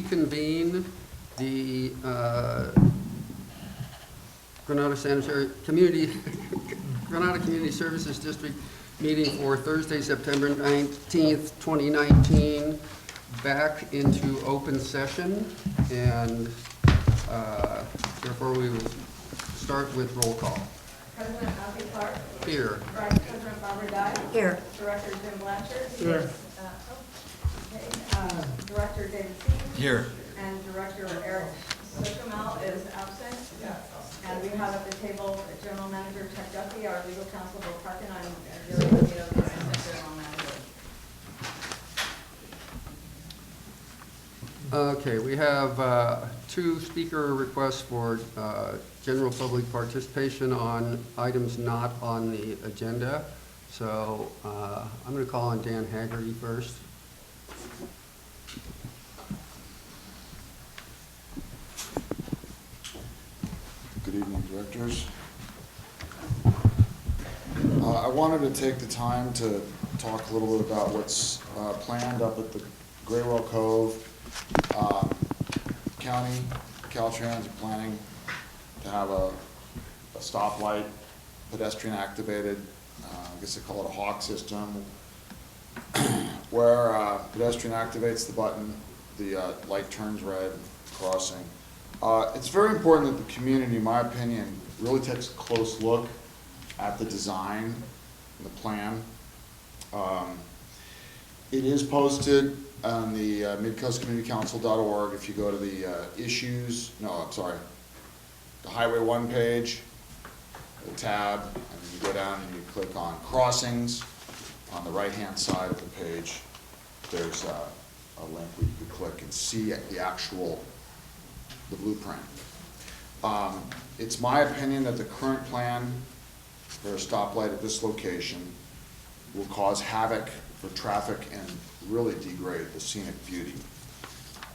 reconvene the Granada Community Services District meeting for Thursday, September 19th, 2019, back into open session, and therefore we will start with roll call. President Alfie Clark. Here. Vice President Barbara Dye. Here. Director Jim Blanchard. Here. Director David Stevens. Here. And Director Eric Sochamal is absent. And we have at the table General Manager Chuck Duffy, our legal counsel Bill Parkin, I'm Jerry Romeo, the Assistant General Manager. Okay, we have two speaker requests for general public participation on items not on the agenda. So I'm going to call on Dan Haggerty first. Good evening, directors. I wanted to take the time to talk a little bit about what's planned up at the Graywell Cove. County, Caltrans are planning to have a stoplight, pedestrian activated, I guess they call it a hawk system, where pedestrian activates the button, the light turns red, crossing. It's very important that the community, in my opinion, really takes a close look at the design and the plan. It is posted on the midcoastcommunitycouncil.org. If you go to the the Highway 1 page, the tab, and you go down and you click on crossings. On the right-hand side of the page, there's a link where you can click and see the blueprint. It's my opinion that the current plan for a stoplight at this location will cause havoc for traffic and really degrade the scenic beauty.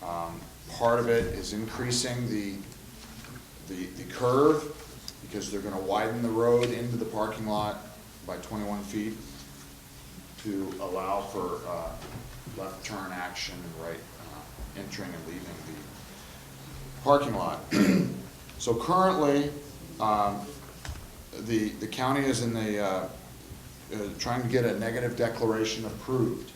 Part of it is increasing the curve, because they're going to widen the road into the parking lot by 21 feet to allow for left turn action and right entering and leaving the parking lot. So currently, the county is in the trying to get a negative declaration approved,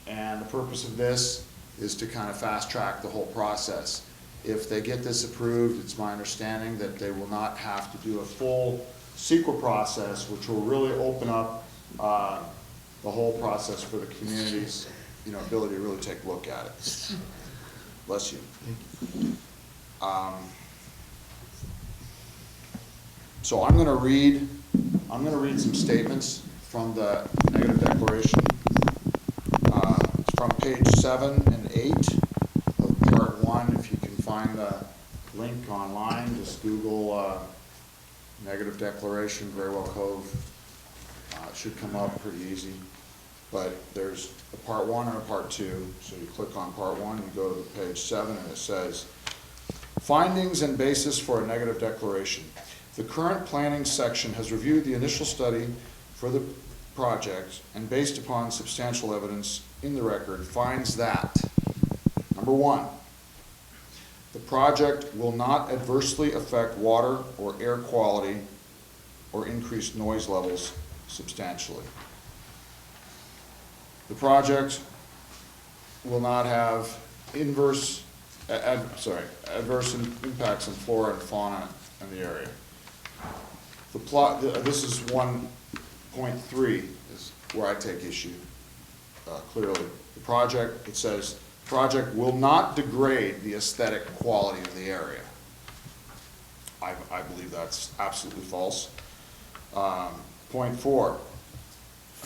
and the purpose of this is to kind of fast track the whole process. If they get this approved, it's my understanding that they will not have to do a full CEQA process, which will really open up the whole process for the community's ability to really take a look at it. Bless you. So I'm going to read some statements from the negative declaration. It's from page 7 and 8 of part 1. If you can find the link online, just Google negative declaration, Graywell Cove. It should come up pretty easy. But there's a part 1 and a part 2. So you click on part 1, you go to page 7, and it says, findings and basis for a negative declaration. The current planning section has reviewed the initial study for the project and, based upon substantial evidence in the record, finds that, number 1, the project will not adversely affect water or air quality or increase noise levels substantially. The project will not have adverse impacts on flora and fauna in the area. This is 1.3 is where I take issue clearly. The project, it says, project will not degrade the aesthetic quality of the area. I believe that's absolutely false. Point 4,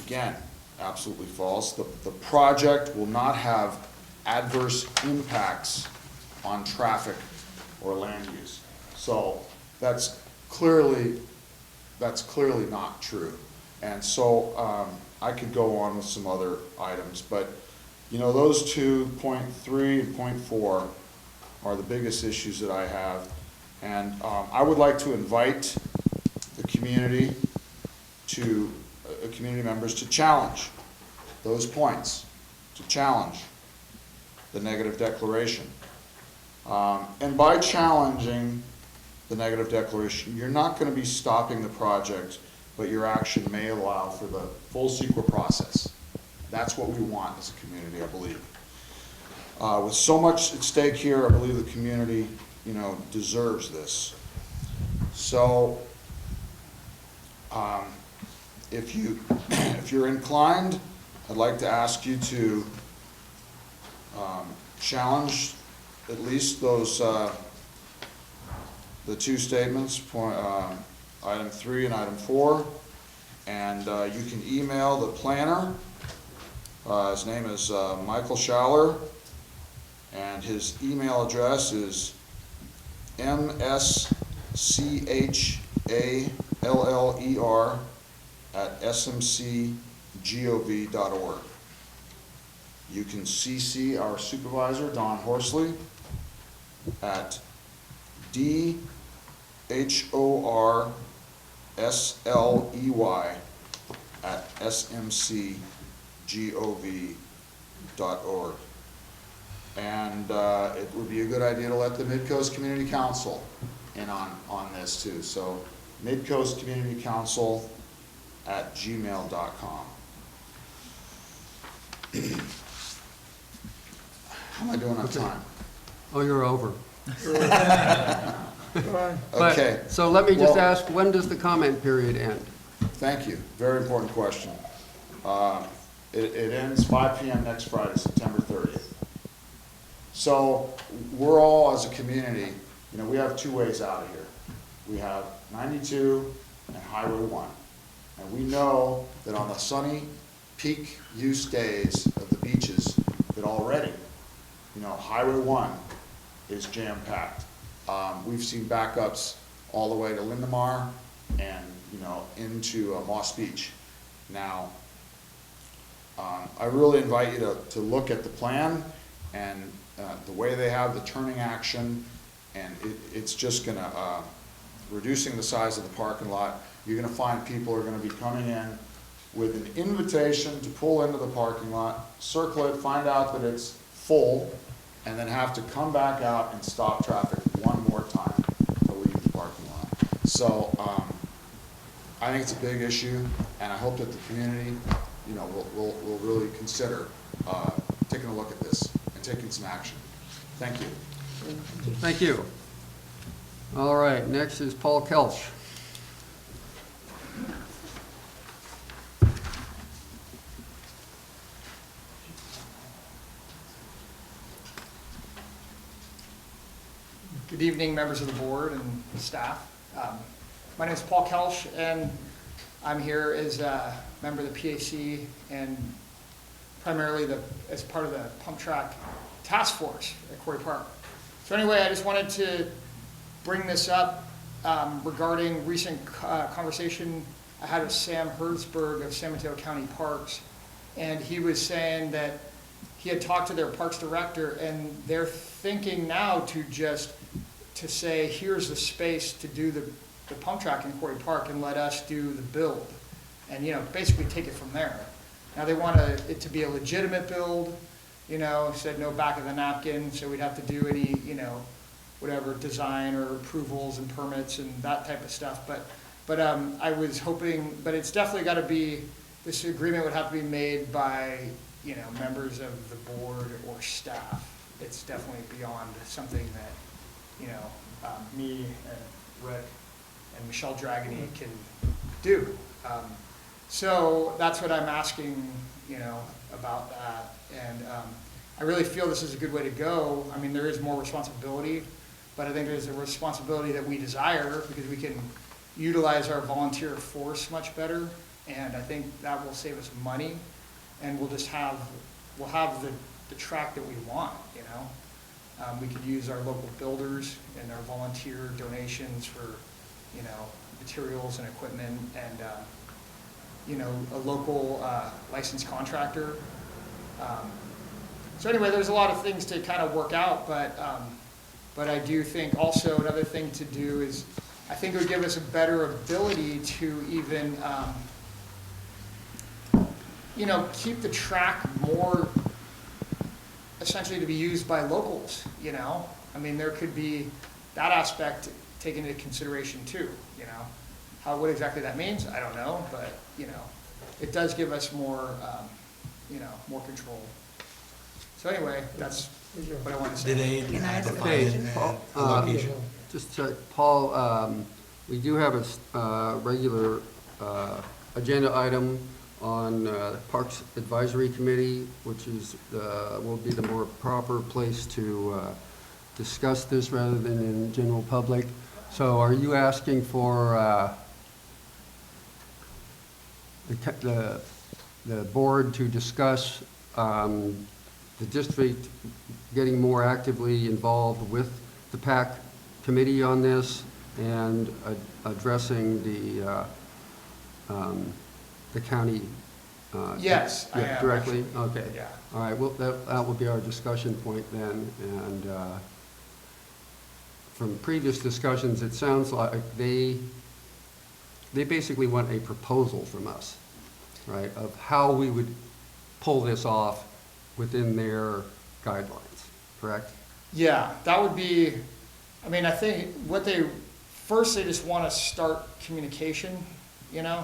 again, absolutely false. The project will not have adverse impacts on traffic or land use. So that's clearly not true. And so I could go on with some other items, but those two, point 3 and point 4, are the biggest issues that I have. And I would like to invite the community community members to challenge those points, to challenge the negative declaration. And by challenging the negative declaration, you're not going to be stopping the project, but your action may allow for the full CEQA process. That's what we want as a community, I believe. With so much at stake here, I believe the community, deserves this. So, if you're inclined, I'd like to ask you to challenge at least those the two statements, item 3 and item 4, and you can email the planner. His name is Michael Schaller, and his email address is mschaller@smcgov.org. You can CC our supervisor, Don Horsley, at DHORSLEY@smcgov.org. And it would be a good idea to let the Midcoast Community Council in on this too. So midcoastcommunitycouncil@gmail.com. How am I doing on time? Oh, you're over. Okay. So let me just Well, ask, when does the comment period end? Thank you. Very important question. It ends 5 p.m. next Friday, September 30th. So we're all, as a community, we have two ways out of here. We have 92 and Highway 1. And we know that on the sunny peak use days of the beaches, that already, Highway 1 is jam-packed. We've seen backups all the way to Lindemar and, into Moss Beach. Now, I really invite you to look at the plan and the way they have the turning action, and it's just gonna, reducing the size of the parking lot, you're gonna find people are gonna be coming in with an invitation to pull into the parking lot, circle it, find out that it's full, and then have to come back out and stop traffic one more time to leave the parking lot. So, I think it's a big issue, and I hope that the community, will really consider taking a look at this and taking some action. Thank you. Thank you. All right, next is Paul Kelch. Good evening, members of the board and staff. My name is Paul Kelch, and I'm here as a member of the PAC and primarily as part of the pump track task force at Quarry Park. So anyway, I just wanted to bring this up regarding recent conversation I had with Sam Hertzberg of San Mateo County Parks, and he was saying that he had talked to their parks director, and they're thinking now to say, here's the space to do the pump track in Quarry Park and let us do the build. And, basically take it from there. Now they want it to be a legitimate build, said no back of the napkin, so we'd have to do any, whatever design or approvals and permits and that type of stuff. But I was hoping, but it's definitely got to be, this agreement would have to be made by, members of the board or staff. It's definitely beyond something that, me and Rick and Michelle Dragony can do. So that's what I'm asking, about that. And I really feel this is a good way to go. I mean, there is more responsibility, but I think there's a responsibility that we desire because we can utilize our volunteer force much better. And I think that will save us money, and we'll have the track that we want, We could use our local builders and our volunteer donations for, materials and equipment, and, a local licensed contractor. So anyway, there's a lot of things to kind of work out, but I do think also another thing to do is I think it would give us a better ability to even, keep the track more essentially to be used by locals, you know? I mean, there could be that aspect taken into consideration too, you know? What exactly that means, I don't know, but, you know, it does give us more, you know, more control. So anyway, that's what I wanted to say. Did they Can I ask a define question? a location? Just check, Paul, we do have a regular agenda item on Parks Advisory Committee, which is, will be the more proper place to discuss this rather than in general public. So are you asking for the board to discuss the district getting more actively involved with the PAC committee on this and addressing the county? Yes, I am, directly? actually. Okay. Yeah. All right, well, that will be our discussion point then, and from previous discussions, it sounds like they basically want a proposal from us, right, of how we would pull this off within their guidelines, correct? Yeah, that would be, I mean, I think what they just want to start communication, you know?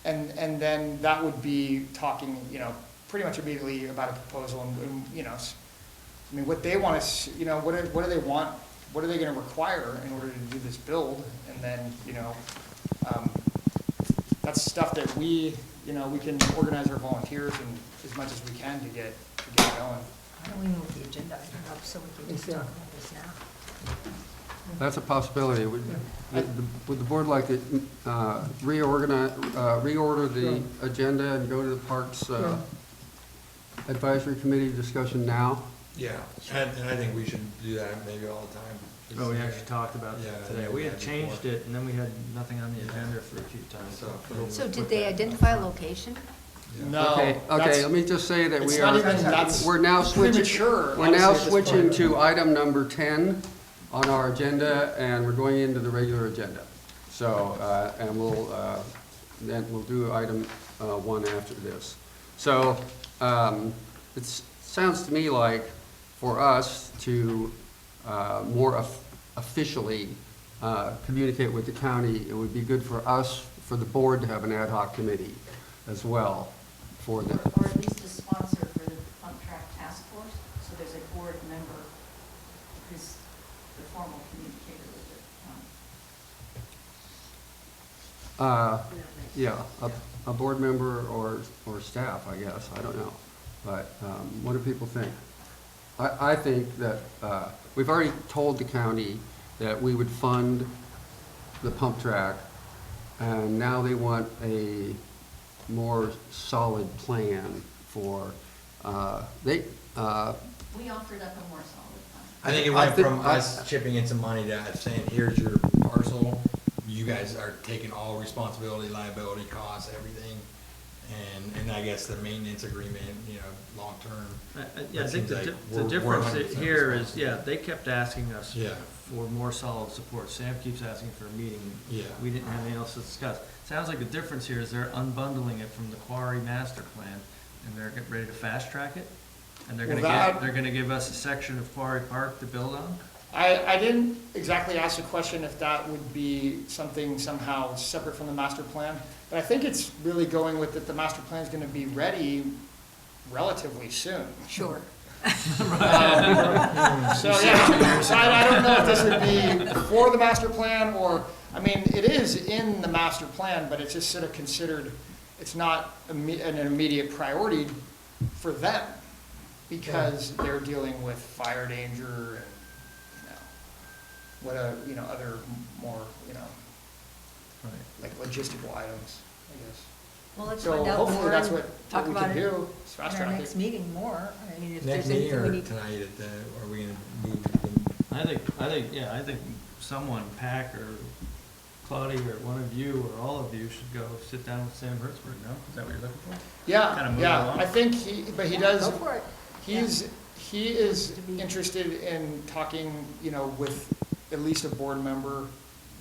And then that would be talking, you know, pretty much immediately about a proposal and, you know, I mean, what they want to, you know, what do they want? What are they going to require in order to do this build? And then, you know, that's stuff that we, you know, we can organize our volunteers and as much as we can to get it going. Why don't we move the agenda item up so we can just talk about this now? That's a possibility. Would the board like to reorder the agenda and go to the Parks Advisory Committee discussion now? Yeah, and I think we should do that maybe all the time. Oh, we actually talked about Yeah, that today. yeah, We we had had changed before. it, and then we had nothing on the agenda for a few times. So did they identify a location? No, Okay, that's- let me just say that it's we not are, even, that's we're now switching. premature, We're now honestly, at this switching point. to item number 10 on our agenda, and we're going into the regular agenda. So, and then we'll do item 1 after this. So, it sounds to me like for us to more officially communicate with the county, it would be good for us, for the board to have an ad hoc committee as well for the, Or at least a sponsor for the pump track task force, so there's a board member who's the formal communicator with the county. yeah, a board member or staff, I guess, I don't know. But what do people think? I think that we've already told the county that we would fund the pump track, and now they want a more solid plan for, We offered up a more solid plan. I think it went from us chipping in some money to saying, here's your parcel, you guys are taking all responsibility, liability, costs, everything. And I guess the maintenance agreement, you know, long-term. Yeah, I That think seems like the we're difference 100% here is, responsible. yeah, they kept asking us Yeah. for more solid support. Sam keeps asking for a meeting. Yeah. We didn't have anything else to discuss. Sounds like the difference here is they're unbundling it from the quarry master plan, and they're getting ready to fast track it. And they're Well, they're gonna give us a section of Quarry Park to build on. I didn't exactly ask the question if that would be something somehow separate from the master plan, but I think it's really going with that the master plan is gonna be ready relatively soon. Sure. So, yeah, so I don't know if this would be for the master plan or, I mean, it is in the master plan, but it's just sort of considered, it's not an immediate priority for them because they're dealing with fire danger and, you know, other more, you know, like logistical items, I guess. Well, let's So find out hopefully more that's and what talk we about can it do, is in fast our track it. next meeting more. I mean, if Next there's meeting anything we or need. tonight at the, are we gonna move? I think someone, Pac or Claudia or one of you or all of you should go sit down with Sam Hertzberg, no? Is that what you're looking for? Kinda Yeah, move yeah, along. I think but he does, Go for it. he is interested in talking, you know, with at least a board member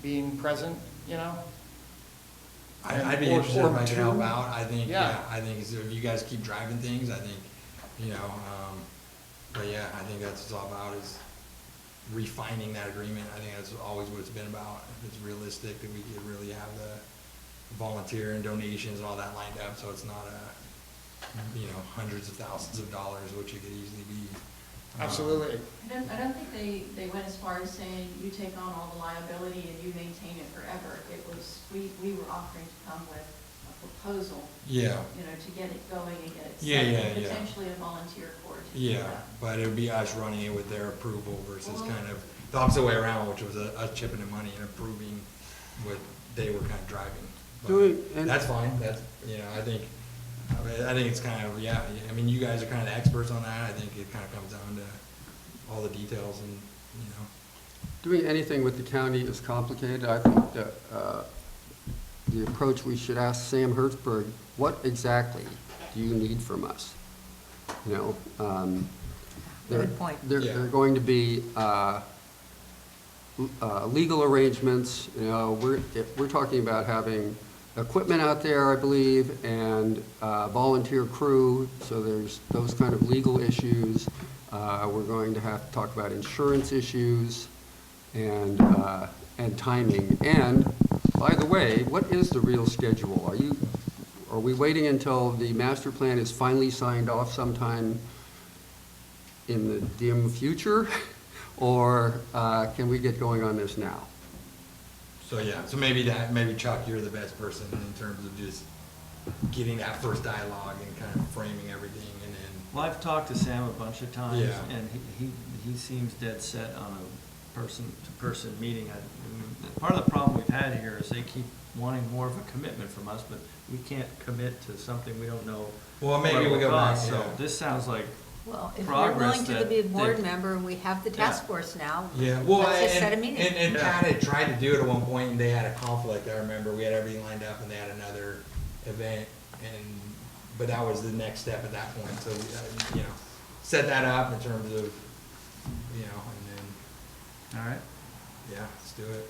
being present, you know? I'd be Or- interested or if I could two. help out. I think, Yeah. yeah, I think if you guys keep driving things, I think, you know, But yeah, I think that's what it's all about, is refining that agreement. I think that's always what it's been about. If it's realistic, that we could really have the volunteer and donations and all that lined up, so it's not hundreds of thousands of dollars, which it could easily be. Absolutely. I don't think they went as far as saying, you take on all the liability and you maintain it forever. It was, we were offering to come with a proposal, Yeah, to get it going and get it Yeah, set, yeah, and yeah. potentially a volunteer corps to do yeah, that. but it would be us running it with their approval versus Well- kind of the opposite way around, which was us chipping in money and approving what they were kind of driving. But that's fine, that's, I think it's kind of, you guys are kind of the experts on that. I think it kind of comes down to all the details and, Doing anything with the county is complicated. I think that the approach, we should ask Sam Hertzberg, what exactly do you need from us? Good point. There Yeah. are going to be legal arrangements, we're talking about having equipment out there, I believe, and volunteer crew, so there's those kind of legal issues. We're going to have to talk about insurance issues and timing. And, by the way, what is the real schedule? Are we waiting until the master plan is finally signed off sometime in the dim future? Or can we get going on this now? so maybe Chuck, you're the best person in terms of just getting that first dialogue and kind of framing everything, and then. Well, I've talked to Sam a bunch of times, Yeah. and he seems dead set on a person-to-person meeting. Part of the problem we've had here is they keep wanting more of a commitment from us, but we can't commit to something we don't know. Well, maybe what it we will go back, cost. So yeah. this sounds like, Well, if we're progress willing to that be a board they- member, we have the task force now. Yeah, well, Let's just set a and meeting. Pat had tried to do it at one point, and they had a conflict. I remember we had everything lined up, and they had another event, but that was the next step at that point. So set that up in terms of, and then all right, let's do it.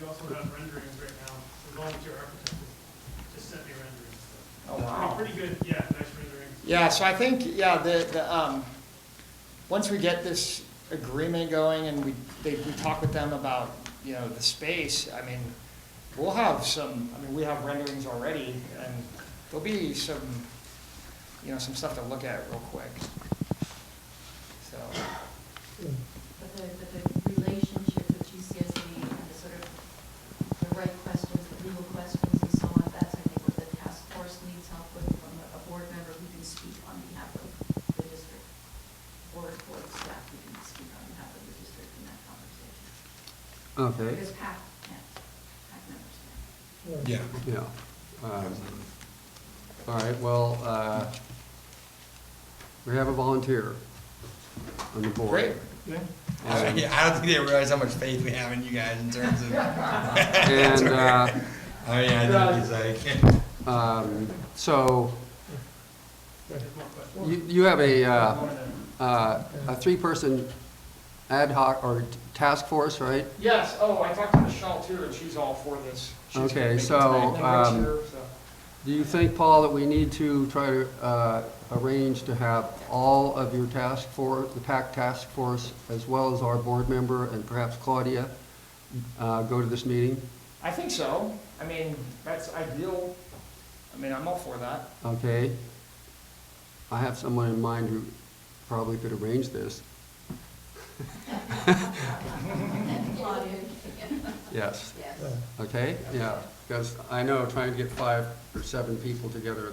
We also have renderings right now. The volunteer architect just sent me renderings. Oh, wow. Pretty good, nice renderings. Yeah, so I think, once we get this agreement going and we talk with them about, the space, we'll have we have renderings already, and there'll be some stuff to look at real quick. So, But the relationship with GCSD and the sort of the right questions, the legal questions and so on, that's, I think, what the task force needs help with from a board member who can speak on behalf of the district, or board staff who can speak on behalf of the district in that conversation. Okay, Because PAC can't, PAC members can't. Yeah. all right, well, we have a volunteer on the board. great. I don't think they realize how much faith we have in you guys in terms of. And, I think it's like. so, you have a three-person ad hoc or task force, right? Yes, I talked to Michelle too, and she's all for this. She's gonna Okay, make it so, tonight, and Rick's here, so. Do you think, Paul, that we need to try to arrange to have all of your task force, the PAC task force, as well as our board member and perhaps Claudia, go to this meeting? I think so. That's ideal. I'm all for that. Okay. I have someone in mind who probably could arrange this. Claudia. Yes. Yes. Okay? Yeah, because I know trying to get 5 or 7 people together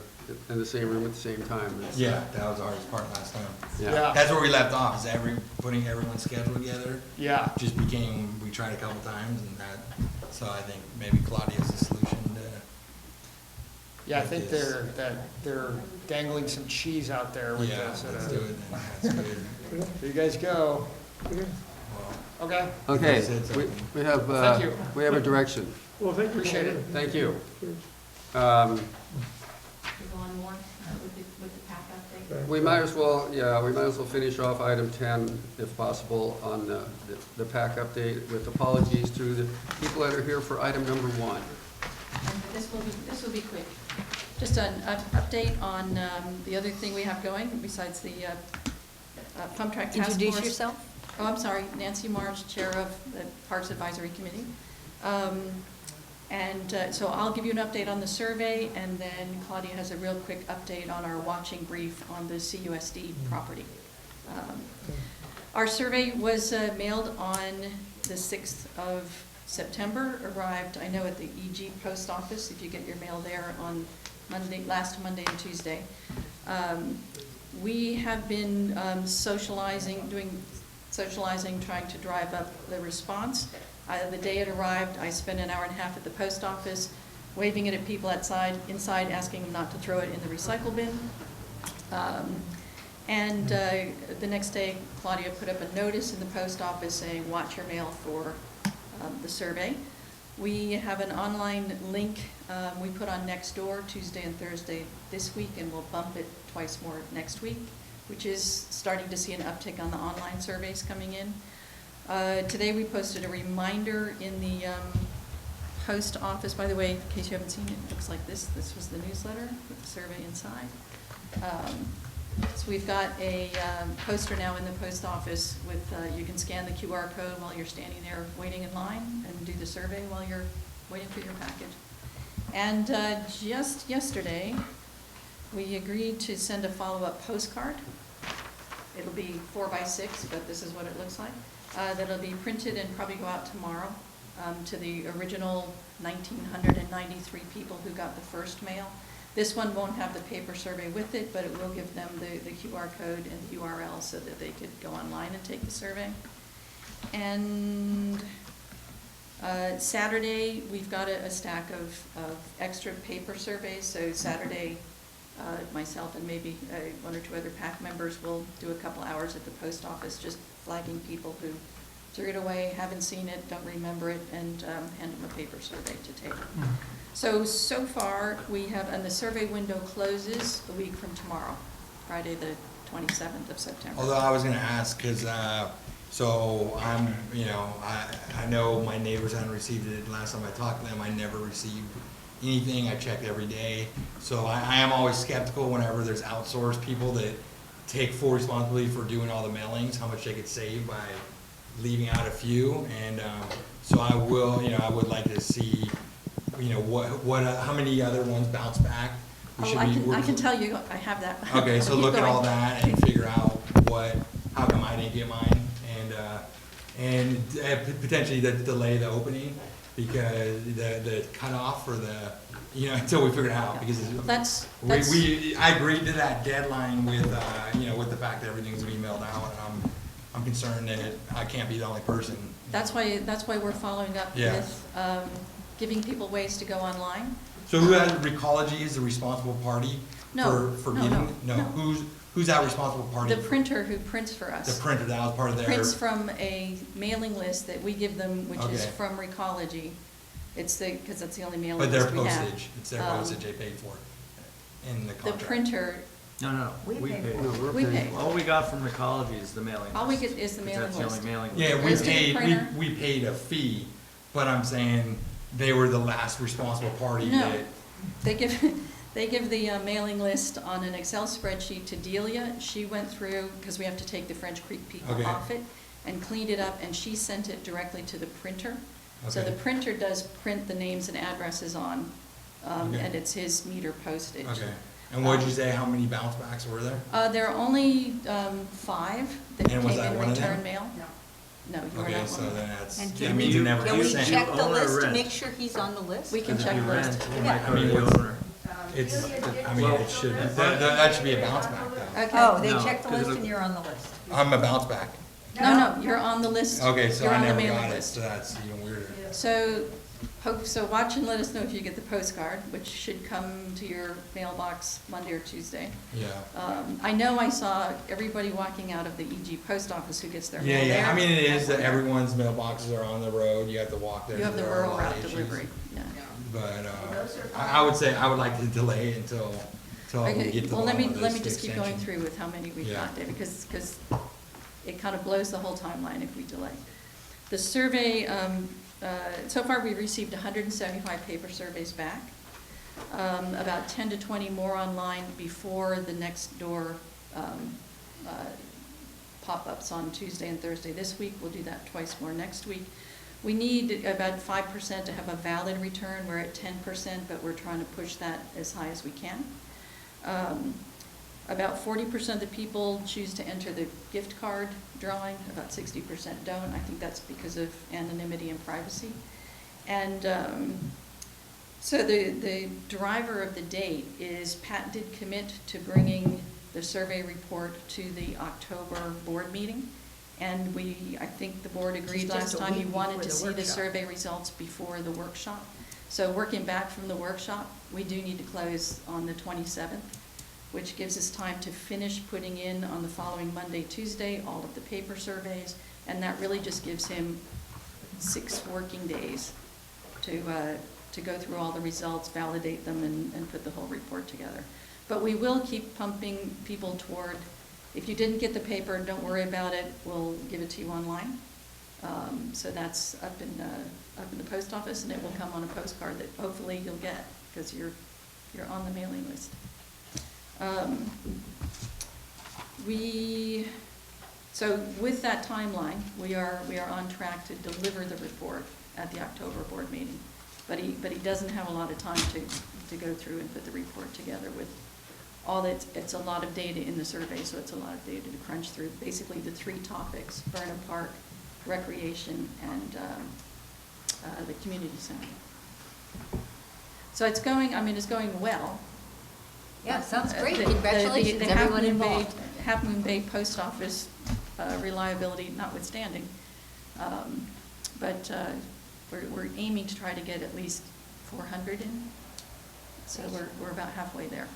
in the same room at the same time. is, Yeah, that was the hardest part last time. Yeah. That's where we left off, is putting everyone's schedule together. Yeah. Just we tried a couple times, and so I think maybe Claudia's the solution to. Yeah, I think they're dangling some cheese out there with Yeah, this. let's do it then, that's good. Here you guys go. Well, Okay. Okay, You said something. we have, Thank you. we have a direction. Well, thank you. Appreciate it. Thank you. You go on more with the PAC update? We might as well finish off item 10, if possible, on the PAC update, with apologies to the people that are here for item number 1. And this will be quick. Just an update on the other thing we have going besides the pump track task force. Introduce yourself. Oh, I'm sorry, Nancy March, Chair of the Parks Advisory Committee. So I'll give you an update on the survey, and then Claudia has a real quick update on our watching brief on the CUSD property. Our survey was mailed on the 6th of September, arrived, I know, at the EG post office, if you get your mail there on last Monday and Tuesday. We have been socializing, trying to drive up the response. The day it arrived, I spent an hour and a half at the post office, waving it at people inside, asking them not to throw it in the recycle bin. The next day, Claudia put up a notice in the post office saying, watch your mail for the survey. We have an online link we put on Nextdoor Tuesday and Thursday this week, and we'll bump it twice more next week, which is starting to see an uptick on the online surveys coming in. Today we posted a reminder in the post office. By the way, in case you haven't seen it, it looks like this. This was the newsletter with the survey inside. So we've got a poster now in the post office with, you can scan the QR code while you're standing there waiting in line and do the survey while you're waiting for your package. And just yesterday, we agreed to send a follow-up postcard. It'll be 4x6, but this is what it looks like. That'll be printed and probably go out tomorrow to the original 1,993 people who got the first mail. This one won't have the paper survey with it, but it will give them the QR code and the URL so that they could go online and take the survey. And Saturday, we've got a stack of extra paper surveys. So Saturday, myself and maybe one or two other PAC members will do a couple hours at the post office, just flagging people who threw it away, haven't seen it, don't remember it, and hand them a paper survey to take. So far, we have, and the survey window closes a week from tomorrow, Friday the 27th of September. Although I was gonna ask, because, so I'm, I know my neighbors hadn't received it. Last time I talked to them, I never received anything. I check every day. So I am always skeptical whenever there's outsourced people that take full responsibility for doing all the mailings, how much they could save by leaving out a few. And so I will, I would like to see, how many other ones bounce back. I can tell you, I have that. Okay, so look at all that and figure out how come I didn't get mine, and potentially delay the opening, because the cutoff for the, until we figure it out, because I agreed to that deadline with, with the fact that everything's gonna be mailed out, and I'm concerned that I can't be the only person. That's why we're following up with giving people ways to go online. So who has Recology is the responsible party for getting? No. Who's that responsible party? The printer who prints for us. The printer, that was part of their. Prints from a mailing list that we give them, which is from Recology. Because that's the only mailing list we have. But their postage, it's their postage they paid for in the contract. The printer. No, we pay. We pay. All we got from Recology is the mailing list. All we get is the mailing list. That's the only mailing list. Yeah, we paid a fee, but I'm saying they were the last responsible party. No, they give the mailing list on an Excel spreadsheet to Delia. She went through, because we have to take the French Creek people off it, and cleaned it up, and she sent it directly to the printer. Okay. So the printer does print the names and addresses on, and it's his meter postage. Okay. And what did you say, how many bounce backs were there? There are only 5 that came in return mail. No, you were not one. Okay, so then that's, And that means you never can get we sent. check the Own or list to rent? make sure he's on the list? We can If check you the rent, list. it might go to the owner. That should be a bounce back though. Okay. Oh, they No, checked the 'cause list it- and you're on the list. I'm a bounce back. No, you're on the list. Okay, so You're I on the never mailing got it, list. so that's even weirder. So watch and let us know if you get the postcard, which should come to your mailbox Monday or Tuesday. Yeah. I know I saw everybody walking out of the EG post office who gets their mail there. Yeah, I mean, it is that everyone's mailboxes are on the road, you have to walk there. You have the there are a rural lot of route issues. delivery, yeah. But, I would say, I would like to delay it until we Okay, get to the well, bottom of this let me just keep going extension. through with how many we've Yeah. got there, because it kind of blows the whole timeline if we delay. The survey, so far we've received 175 paper surveys back. about 10 to 20 more online before the next door pop-ups on Tuesday and Thursday this week. We'll do that twice more next week. We need about 5% to have a valid return. We're at 10%, but we're trying to push that as high as we can. About 40% of the people choose to enter the gift card drawing, about 60% don't. I think that's because of anonymity and privacy. And so the driver of the date is Pat did commit to bringing the survey report to the October board meeting. And I think the board agreed Just last a time week you wanted before to the see the workshop. survey results before the workshop. So working back from the workshop, we do need to close on the 27th, which gives us time to finish putting in on the following Monday, Tuesday, all of the paper surveys. And that really just gives him 6 working days to go through all the results, validate them, and put the whole report together. But we will keep pumping people toward, if you didn't get the paper, don't worry about it, we'll give it to you online. So that's up in the post office, and it will come on a postcard that hopefully you'll get, because you're on the mailing list. So with that timeline, we are on track to deliver the report at the October board meeting. But he doesn't have a lot of time to go through and put the report together with all that. It's a lot of data in the survey, so it's a lot of data to crunch through. Basically the 3 topics: Burnham Park, recreation, and the community center. So it's going well. Yeah, sounds great. The Congratulations, everyone involved. Half Moon Bay Post Office reliability notwithstanding. But we're aiming to try to get at least 400 in. So we're about halfway there.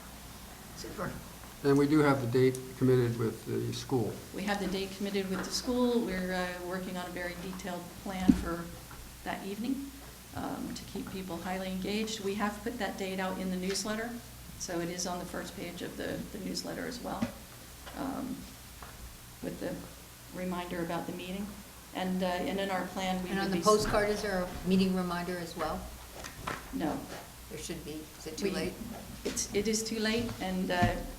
Super. And we do have the date committed with the school. We have the date committed with the school. We're working on a very detailed plan for that evening to keep people highly engaged. We have put that date out in the newsletter, so it is on the first page of the newsletter as well, with the reminder about the meeting. And in our plan, we And on would the be- postcard, is there a meeting reminder as well? No. There should be. Is it too late? It is too late, and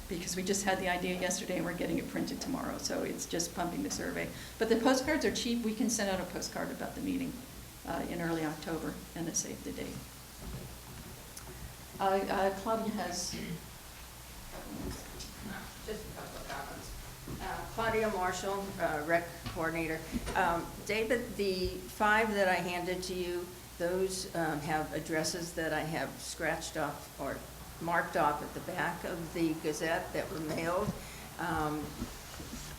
because we just had the idea yesterday and we're getting it printed tomorrow, so it's just pumping the survey. But the postcards are cheap. We can send out a postcard about the meeting in early October, and it saved the date. Claudia has... Just a couple of comments. Claudia Marshall, rec coordinator. David, the 5 that I handed to you, those have addresses that I have scratched off or marked off at the back of the Gazette that were mailed.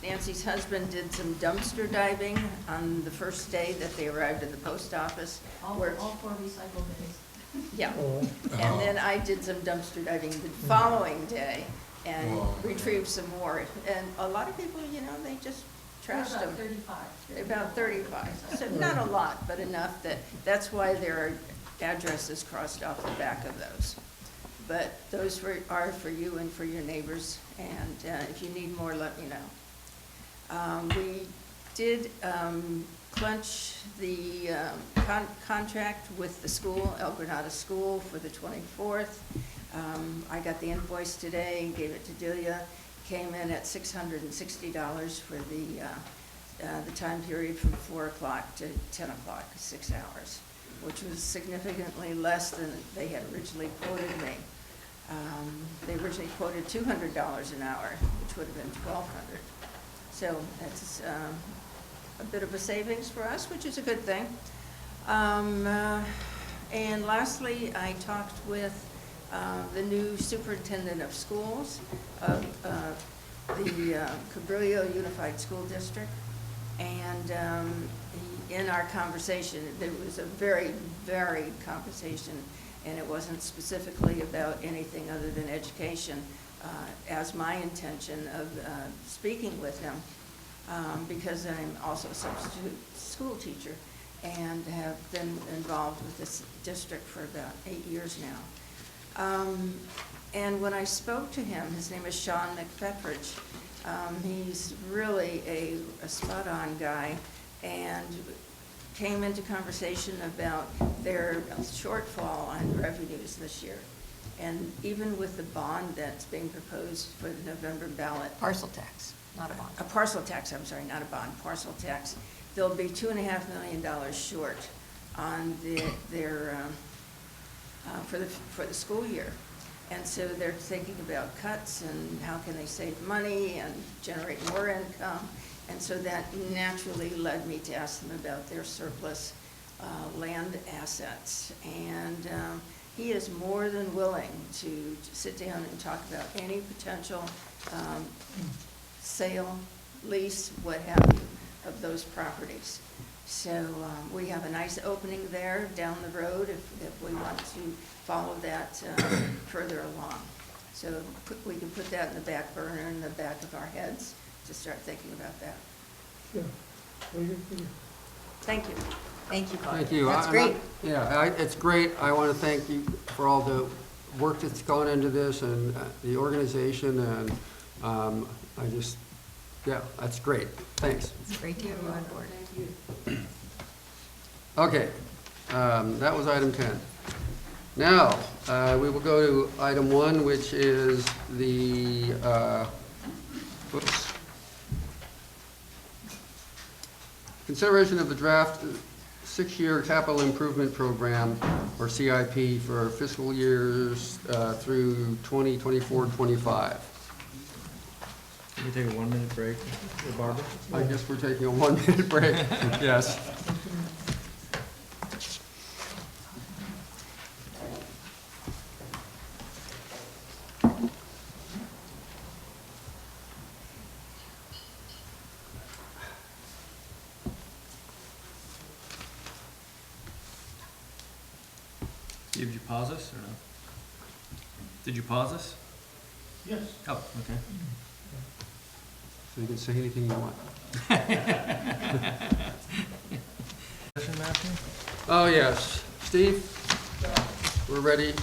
Nancy's husband did some dumpster diving on the first day that they arrived at the post office. All 4 recycle days. Yeah, and then I did some dumpster diving the following day and Whoa. retrieved some more. And a lot of people, they just trashed them. About 35. About 35, so not a lot, but enough that's why there are addresses crossed off the back of those. But those are for you and for your neighbors, and if you need more, let me know. We did clinch the contract with the school, El Granada School, for the 24th. I got the invoice today, gave it to Delia, came in at $660 for the time period from 4 o'clock to 10 o'clock, 6 hours, which was significantly less than they had originally quoted me. They originally quoted $200 an hour, which would have been $1,200. So that's a bit of a savings for us, which is a good thing. And lastly, I talked with the new superintendent of schools of the Cabrillo Unified School District. And in our conversation, there was a very varied conversation, and it wasn't specifically about anything other than education, as my intention of speaking with him, because I'm also a substitute school teacher and have been involved with this district for about 8 years now. And when I spoke to him, his name is Sean McFetridge. He's really a spot-on guy, and came into conversation about their shortfall on revenues this year. And even with the bond that's being proposed for the November ballot, Parcel tax, not a bond. a parcel tax, I'm sorry, not a bond, parcel tax, they'll be $2.5 million short on for the school year. And so they're thinking about cuts and how can they save money and generate more income. And so that naturally led me to ask them about their surplus land assets. And he is more than willing to sit down and talk about any potential sale, lease, what have you, of those properties. So we have a nice opening there down the road if we want to follow that further along. So we can put that in the back burner, in the back of our heads, to start thinking about that. Thank you. Thank you, Carl. Thank you. That's great. It's great. I want to thank you for all the work that's gone into this and the organization, and I just, yeah, that's great. Thanks. It's great to have you on board. Okay, that was item 10. Now, we will go to item 1, which is the, consideration of the draft 6-year capital improvement program, or CIP, for fiscal years through 2024-25. Can we take a 1-minute break, Barbara? I guess we're taking a 1-minute break, yes. Did you pause us or no? Did you pause us? Yes. Oh, okay. So you can say anything you want. Session, Matthew? Oh, yes. Steve, we're ready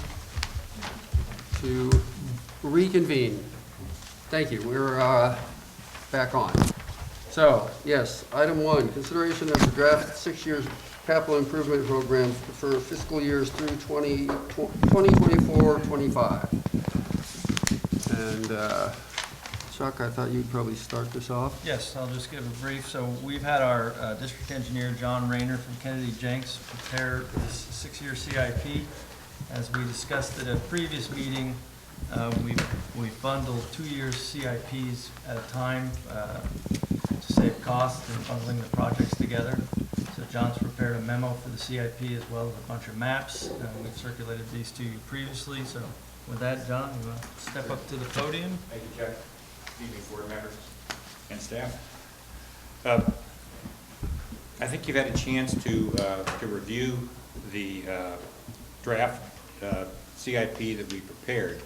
to reconvene. Thank you. We're back on. So, yes, item 1, consideration of the draft 6-year capital improvement program for fiscal years through 2024-25. And Chuck, I thought you'd probably start this off. Yes, I'll just give a brief. So we've had our district engineer, John Rayner from Kennedy Jenks, prepare this 6-year CIP. As we discussed at a previous meeting, we've bundled 2-year CIPs at a time to save costs and bundling the projects together. So John's prepared a memo for the CIP as well as a bunch of maps. We've circulated these to you previously. So with that, John, you want to step up to the podium? Thank you, Chuck. Evening, board members and staff. I think you've had a chance to review the draft CIP that we prepared,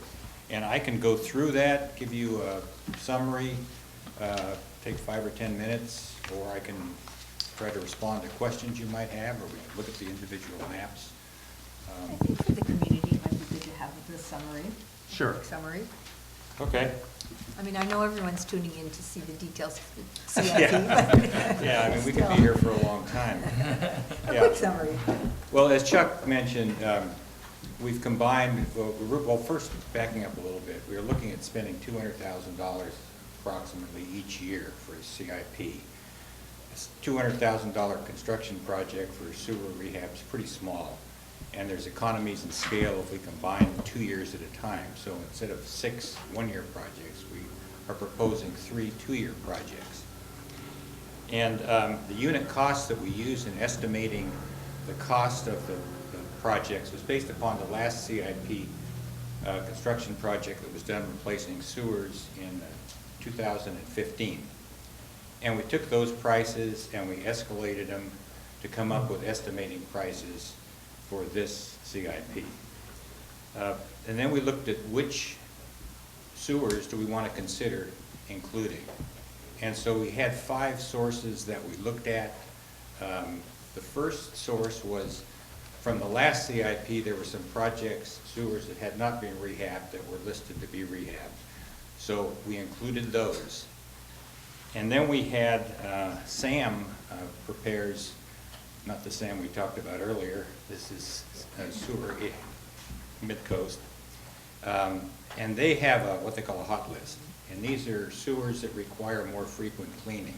and I can go through that, give you a summary, take 5 or 10 minutes, or I can try to respond to questions you might have, or we can look at the individual maps. I think for the community, it might be good to have the summary. Sure. Quick summary. Okay. I mean, I know everyone's tuning in to see the details of the CIP. Yeah, I mean, we could be here for a long time. A quick summary. Well, as Chuck mentioned, we've combined, well, first backing up a little bit, we were looking at spending $200,000 approximately each year for a CIP. This $200,000 construction project for sewer rehab is pretty small, and there's economies in scale if we combine 2 years at a time. So instead of 6 one-year projects, we are proposing 3 two-year projects. And the unit costs that we use in estimating the cost of the projects was based upon the last CIP construction project that was done replacing sewers in 2015. And we took those prices and we escalated them to come up with estimating prices for this CIP. And then we looked at which sewers do we want to consider including. And so we had 5 sources that we looked at. The first source was from the last CIP. There were some projects, sewers that had not been rehabbed that were listed to be rehabbed. So we included those. And then we had Sam prepares, not the Sam we talked about earlier, this is sewer mid-coast. And they have what they call a hot list. And these are sewers that require more frequent cleaning.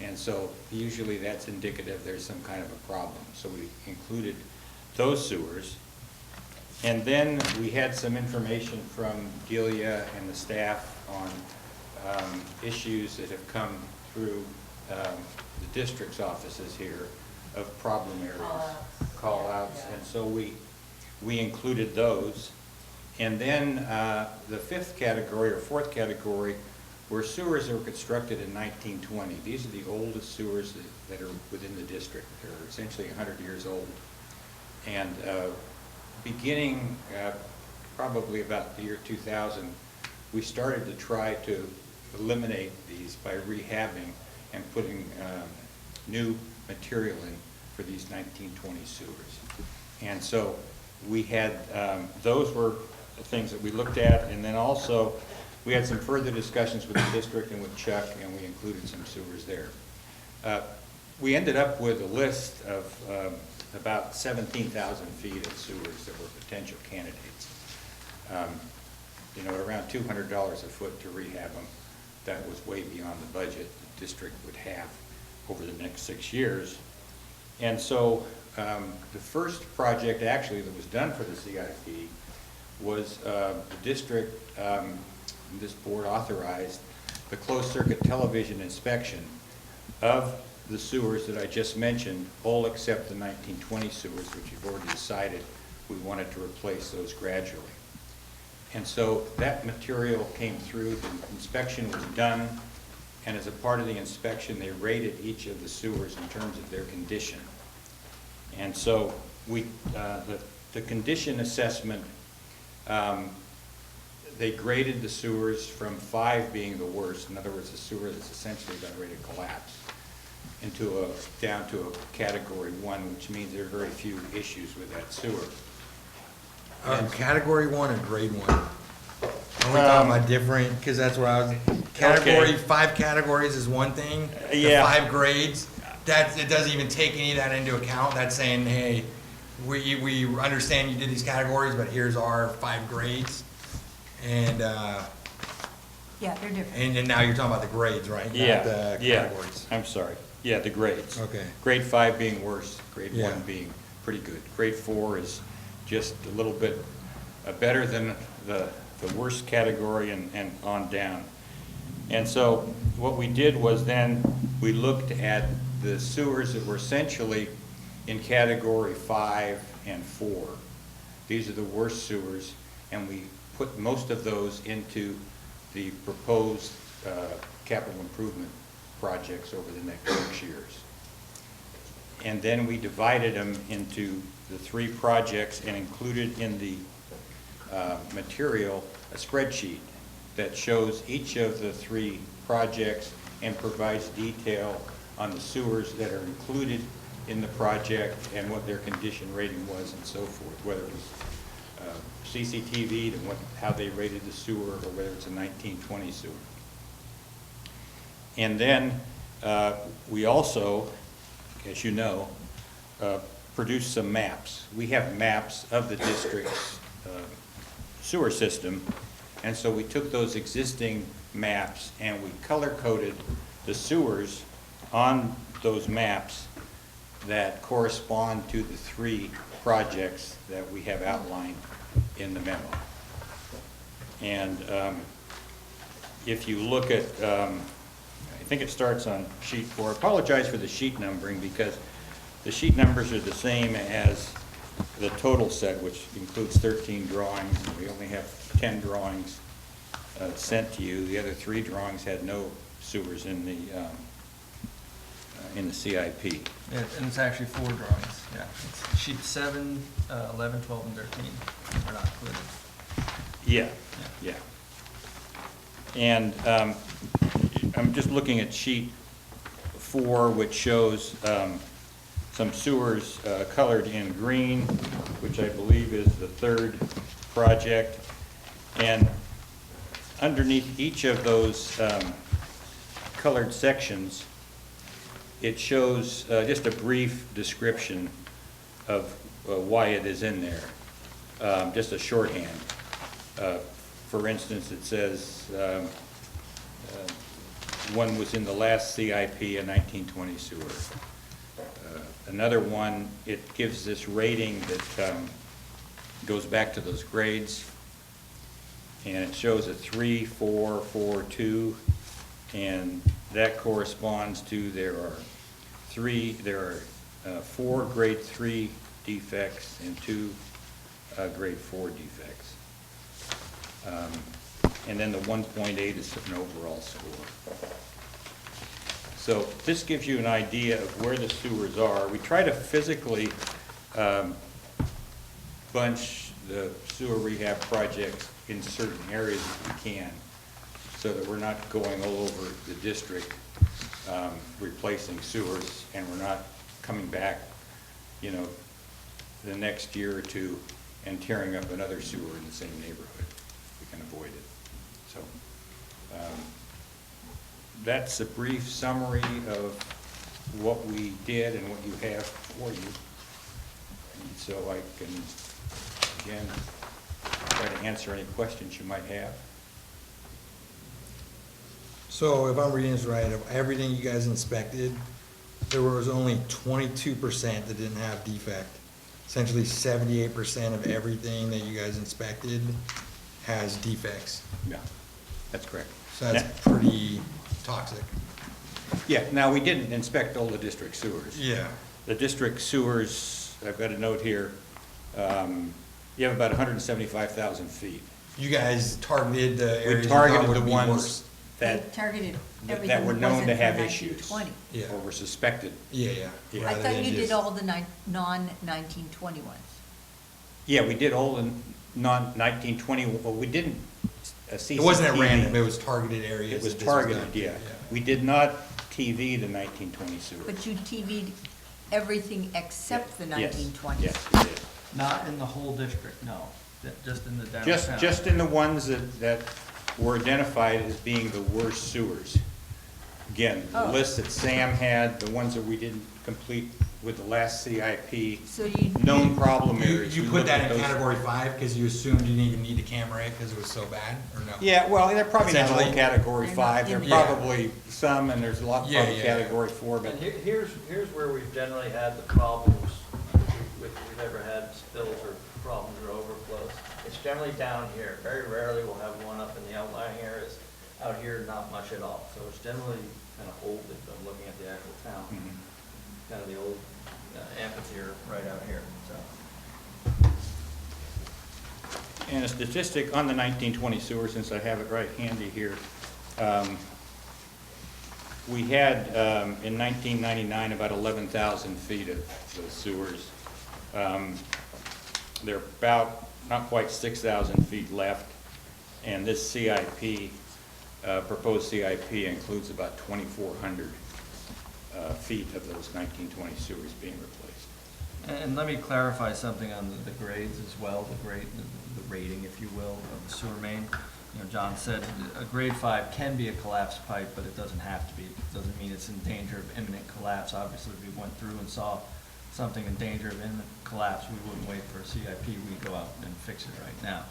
And so usually that's indicative there's some kind of a problem. So we included those sewers. And then we had some information from Delia and the staff on issues that have come through the district's offices here of problem areas. Call-outs. Yeah. And so we included those. And then the fifth category or fourth category were sewers that were constructed in 1920. These are the oldest sewers that are within the district. They're essentially 100 years old. And beginning probably about the year 2000, we started to try to eliminate these by rehabbing and putting new material in for these 1920 sewers. And so we had, those were the things that we looked at, and then also we had some further discussions with the district and with Chuck, and we included some sewers there. We ended up with a list of about 17,000 feet of sewers that were potential candidates. You know, around $200 a foot to rehab them. That was way beyond the budget the district would have over the next 6 years. And so the first project actually that was done for the CIP was the district, this board authorized the closed circuit television inspection of the sewers that I just mentioned, all except the 1920 sewers, which you've already decided we wanted to replace those gradually. And so that material came through, the inspection was done, and as a part of the inspection, they rated each of the sewers in terms of their condition. And so we, the condition assessment, they graded the sewers from 5 being the worst. In other words, a sewer that's essentially about ready to collapse into down to a category 1, which means there are very few issues with that sewer. Category 1 or grade 1? Are we talking about different, because that's what I was, category, 5 categories is one thing. Yeah. The 5 grades, that, it doesn't even take any of that into account. That's saying, hey, we understand you did these categories, but here's our 5 grades. And, Yeah, they're different. and now you're talking about the grades, right? Not Yeah, the yeah, categories. I'm sorry. Yeah, the grades. Okay. Grade 5 being worse, grade 1 Yeah. being pretty good. Grade 4 is just a little bit better than the worst category and on down. And so what we did was then we looked at the sewers that were essentially in category 5 and 4. These are the worst sewers, and we put most of those into the proposed capital improvement projects over the next 6 years. And then we divided them into the 3 projects and included in the material a spreadsheet that shows each of the 3 projects and provides detail on the sewers that are included in the project and what their condition rating was and so forth, whether it was CCTV'd and how they rated the sewer, or whether it's a 1920 sewer. And then we also, as you know, produced some maps. We have maps of the district's sewer system, and so we took those existing maps and we color-coded the sewers on those maps that correspond to the 3 projects that we have outlined in the memo. And if you look at, I think it starts on sheet 4. I apologize for the sheet numbering because the sheet numbers are the same as the total set, which includes 13 drawings. We only have 10 drawings sent to you. The other 3 drawings had no sewers in the CIP. Yeah, and it's actually 4 drawings, yeah. It's sheet 7, 11, 12, and 13 are not included. Yeah, yeah. And I'm just looking at sheet 4, which shows some sewers colored in green, which I believe is the 3rd project. And underneath each of those colored sections, it shows just a brief description of why it is in there, just a shorthand. For instance, it says, one was in the last CIP, a 1920 sewer. Another one, it gives this rating that goes back to those grades, and it shows a 3, 4, 4, 2, and that corresponds to there are 4 grade 3 defects and 2 grade 4 defects. And then the 1.8 is an overall score. So this gives you an idea of where the sewers are. We try to physically bunch the sewer rehab projects in certain areas if we can, so that we're not going all over the district replacing sewers, and we're not coming back, you know, the next year or two and tearing up another sewer in the same neighborhood. We can avoid it. So that's a brief summary of what we did and what you have for you. And so I can, again, try to answer any questions you might have. So if I'm reading this right, of everything you guys inspected, there was only 22% that didn't have defect. Essentially 78% of everything that you guys inspected has defects. Yeah, that's correct. So that's pretty toxic. Yeah, now, we didn't inspect all the district sewers. Yeah. The district sewers, I've got a note here, you have about 175,000 feet. You guys targeted the We areas you thought targeted would the be ones worse. They that, targeted that everything were that known wasn't to from have issues. 1920. Yeah. or were suspected. Yeah, yeah. Yeah. I Rather thought than you did just- all the non-1920 ones. Yeah, we did all the non-1920, well, we didn't CCTV. It wasn't at random, it was targeted areas. It was that this targeted, done. yeah. We did not TV the 1920 sewer. But you TV'd everything except the Yes, 1920s. yes, we did. Not in the whole district, no, just in the downtown. Just in the ones that were identified as being the worst sewers. Again, the Oh. list that Sam had, the ones that we didn't complete with the last CIP, So you. known problem You, areas. you we put looked that at in those. category 5 because you assumed you didn't even need a camera because it was so bad, or no? Yeah, well, they're probably not all Essentially. category They're not 5, they're in there. probably some, and there's a lot Yeah, probably yeah. category 4, but And here's where we've generally had the problems, we've ever had spills or problems or overflows. It's generally down here. Very rarely we'll have one up in the outlying areas. Out here, not much at all. So it's generally kind of old if I'm looking at the actual town. Mhm. Kind of the old amphitheater right out here, so. And a statistic on the 1920 sewer, since I have it right handy here. We had, in 1999, about 11,000 feet of the sewers. There are about, not quite 6,000 feet left, and this CIP, proposed CIP includes about 2,400 feet of those 1920 sewers being replaced. And let me clarify something on the grades as well, the rating, if you will, of the sewer main. You know, John said a grade 5 can be a collapsed pipe, but it doesn't have to be. It doesn't mean it's in danger of imminent collapse. Obviously, if we went through and saw something in danger of imminent collapse, we wouldn't wait for a CIP, we'd go out and fix it right now.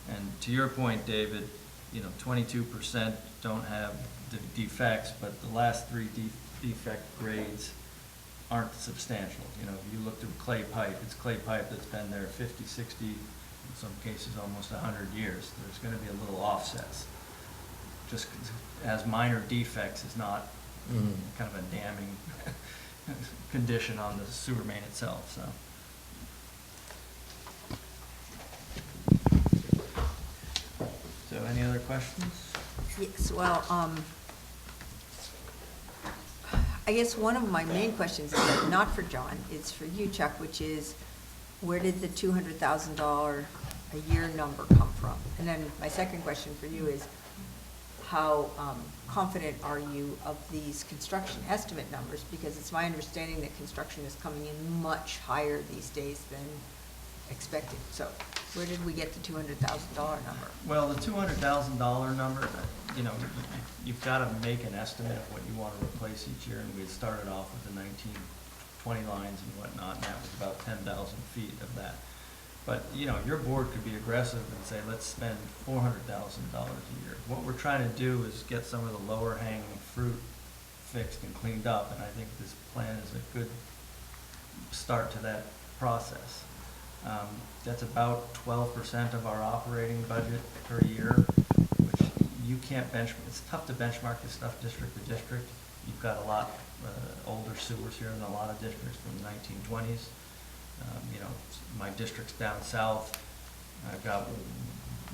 And to your point, David, you know, 22% don't have the defects, but the last 3 defect grades aren't substantial. You know, if you looked at clay pipe, it's clay pipe that's been there 50, 60, in some cases almost 100 years. There's going to be a little offsets. Just as minor defects is not kind of a damning condition on the sewer main itself, so. So any other questions? Yes, well, I guess one of my main questions is not for John, it's for you, Chuck, which is, where did the $200,000 a year number come from? And then my second question for you is, how confident are you of these construction estimate numbers? Because it's my understanding that construction is coming in much higher these days than expected. So where did we get the $200,000 number? Well, the $200,000 number, you know, you've got to make an estimate of what you want to replace each year, and we had started off with the 1920 lines and whatnot, and that was about 10,000 feet of that. But, you know, your board could be aggressive and say, let's spend $400,000 a year. What we're trying to do is get some of the lower hanging fruit fixed and cleaned up, and I think this plan is a good start to that process. That's about 12% of our operating budget per year, which you can't benchmark. It's tough to benchmark this stuff district to district. You've got a lot older sewers here in a lot of districts from the 1920s. You know, my district's down south.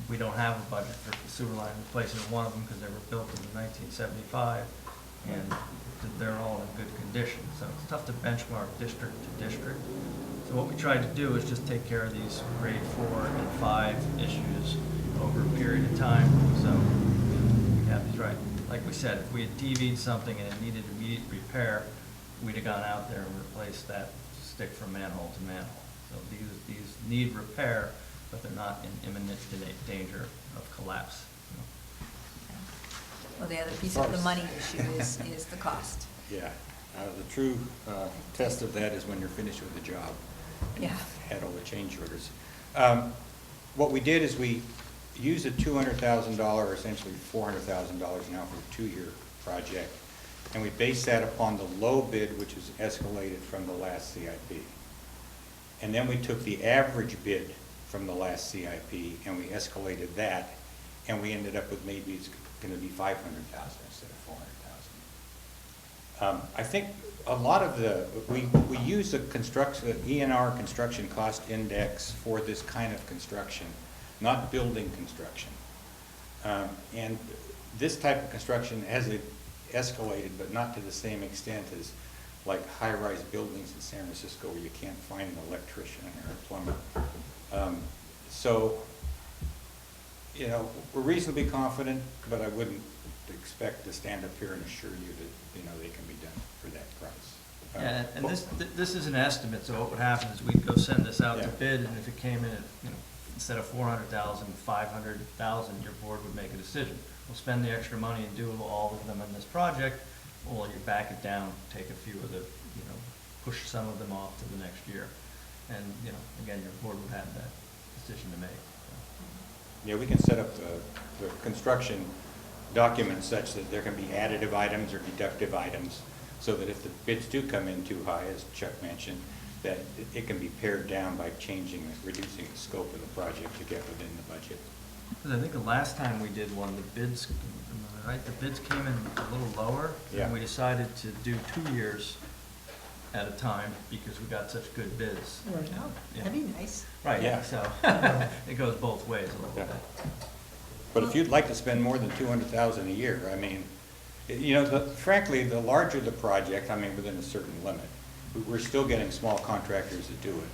We don't have a budget for sewer line replacement in one of them because they were built in 1975, and they're all in good condition. So it's tough to benchmark district to district. So what we tried to do is just take care of these grade 4 and 5 issues over a period of time. So we have these right. Like we said, if we had TV'd something and it needed immediate repair, we'd have gone out there and replaced that stick from manhole to manhole. So these need repair, but they're not in imminent danger of collapse. Well, the other piece of the money issue is the cost. Yeah, the true test of that is when you're finished with the job. And Yeah. you've had all the change orders. What we did is we used a $200,000, essentially $400,000 now for a 2-year project, and we based that upon the low bid, which was escalated from the last CIP. And then we took the average bid from the last CIP and we escalated that, and we ended up with maybe it's going to be $500,000 instead of $400,000. I think a lot of we use the ENR construction cost index for this kind of construction, not building construction. And this type of construction has escalated, but not to the same extent as like high-rise buildings in San Francisco where you can't find an electrician or a plumber. So, you know, we're reasonably confident, but I wouldn't expect to stand up here and assure you that, you know, they can be done for that price. Yeah, and this is an estimate, so what would happen is we'd go send this out to Yeah. bid, and if it came in at, you know, instead of 400,000, 500,000, your board would make a decision. We'll spend the extra money and do all of them in this project, or you back it down, take a few of the, you know, push some of them off to the next year. And, you know, again, your board would have that decision to make. Yeah, we can set up the construction document such that there can be additive items or deductive items, so that if the bids do come in too high, as Chuck mentioned, that it can be pared down by reducing the scope of the project to get within the budget. Because I think the last time we did one, the bids, right, the bids came in a little lower. Yeah. And we decided to do 2 years at a time because we got such good bids. Oh, Yeah. that'd be nice. Right, Yeah. so it goes both ways a little Yeah. bit. But if you'd like to spend more than $200,000 a year, I mean, you know, frankly, the larger the project, I mean, within a certain limit, we're still getting small contractors that do it.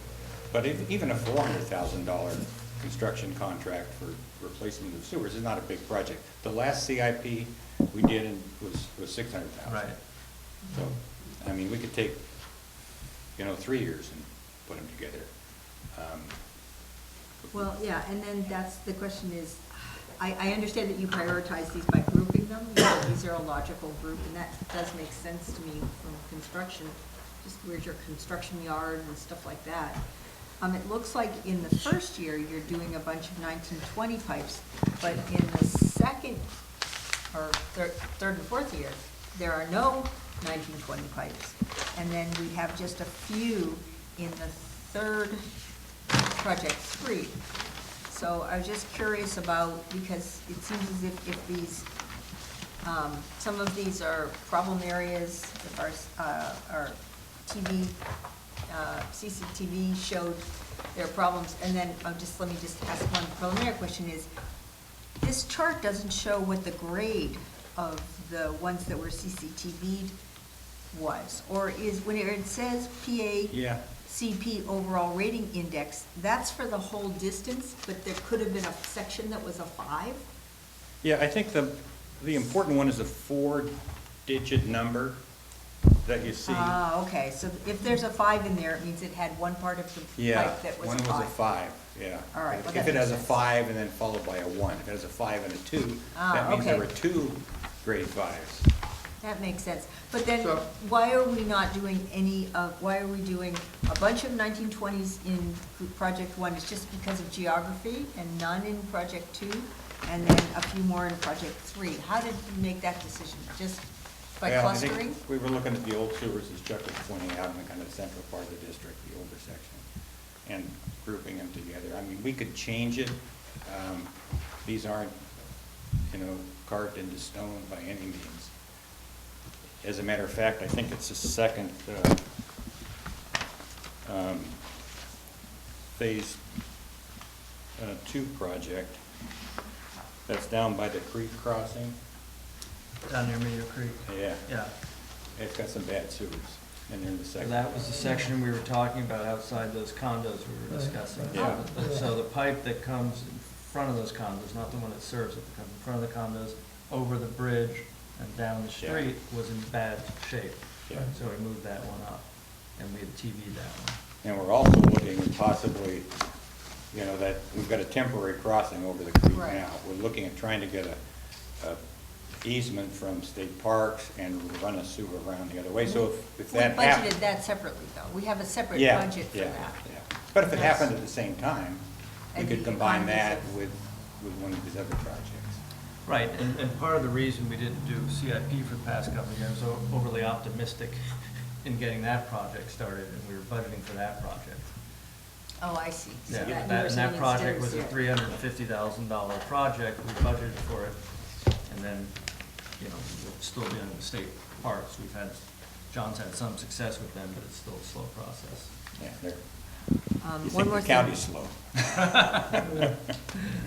But even a $400,000 construction contract for replacement of sewers is not a big project. The last CIP we did was $600,000. Right. So, I mean, we could take, you know, 3 years and put them together. Well, yeah, and then the question is, I understand that you prioritize these by grouping them. You know, these are a logical group, and that does make sense to me from construction. Just where's your construction yard and stuff like that. It looks like in the first year, you're doing a bunch of 1920 pipes, but in the second, or third and fourth year, there are no 1920 pipes. And then we have just a few in the third project 3. So I was just curious about, because it seems as if these, some of these are problem areas, if our TV, CCTV showed their problems, and then let me just ask one preliminary question is, this chart doesn't show what the grade of the ones that were CCTV'd was, or is, when it says Yeah. CP overall rating index, that's for the whole distance, but there could have been a section that was a 5? Yeah, I think the important one is the 4-digit number that you see. Ah, okay, so if there's a 5 in there, it means it had one part of the Yeah, pipe that was a one 5. was a 5, yeah. All right, well, If that it has a makes sense. 5 and then followed by a 1, if it has a 5 and a 2, Ah, that means there okay. were 2 grade 5s. That makes sense. But then, So- why are we not doing why are we doing a bunch of 1920s in project one? It's just because of geography and none in project two, and then a few more in project three? How did you make that decision? Just by Well, I think clustering? we were looking at the old sewers, as Chuck was pointing out, in the kind of central part of the district, the older section, and grouping them together. I mean, we could change it. These aren't, carved into stone by any means. As a matter of fact, I think it's the second phase 2 project that's down by the creek crossing. Down near Meadow Creek. Yeah, Yeah. it's got some bad sewers, and they're in the So second. that was the section we were talking about outside those condos we were discussing. Yeah. So the pipe that comes in front of those condos, not the one that serves it, that comes in front of the condos, over the bridge and down the Yeah. street was in bad shape. Yeah. So we moved that one up, and we had TV'd that one. And we're also looking at possibly, that we've got a temporary crossing over the creek Right. now. We're looking at trying to get a easement from state parks and run a sewer around the other way. So if We that happens. budgeted that separately, though. We have a separate Yeah, budget for yeah, that. yeah. But if it Yes. happened at the same time, we And could the combine economies that of- with one of these other projects. Right, and part of the reason we didn't do CIP for the past couple of years, overly optimistic in getting that project started, and we were budgeting for that project. Oh, I see. So Yeah, that you were and saying that project instead was a of- $350,000 project, we budgeted for it, and then, we'll still be in the state parks. John's had some success with them, but it's still a slow process. Yeah, they're, you One think more the thing. county's slow.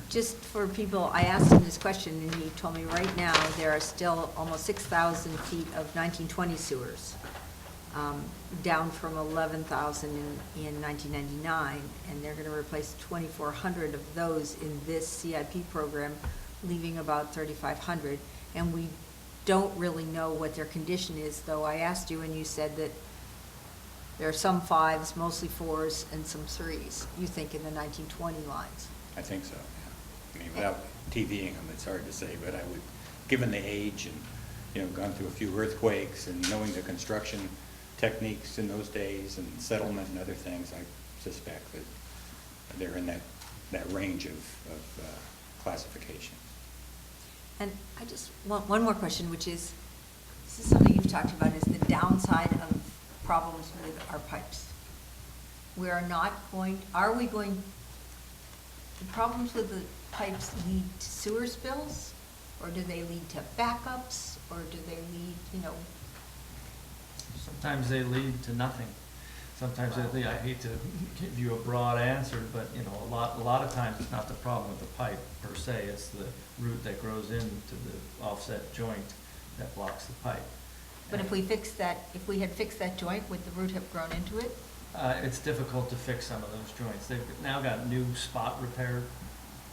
Just for people, I asked him this question, and he told me right now, there are still almost 6,000 feet of 1920 sewers, down from 11,000 in 1999, and they're gonna replace 2,400 of those in this CIP program, leaving about 3,500. And we don't really know what their condition is, though I asked you, and you said that there are some 5s, mostly 4s, and some 3s, you think, in the 1920 lines. I think so, yeah. I mean, without TVing them, it's hard to say, but I would, given the age and, gone through a few earthquakes and knowing the construction techniques in those days and settlement and other things, I suspect that they're in that range of classification. And I just want one more question, which is, this is something you've talked about, is the downside of problems with our pipes. We are not going, are we going, the problems with the pipes lead to sewer spills? Or do they lead to backups? Or do they lead, Sometimes they lead to nothing. Sometimes they lead, I hate to give you a broad answer, but, a lot of times it's not the problem with the pipe per se, it's the root that grows into the offset joint that blocks the pipe. but if we fix that, if we had fixed that joint, would the root have grown into it? It's difficult to fix some of those joints. They've now got new spot repair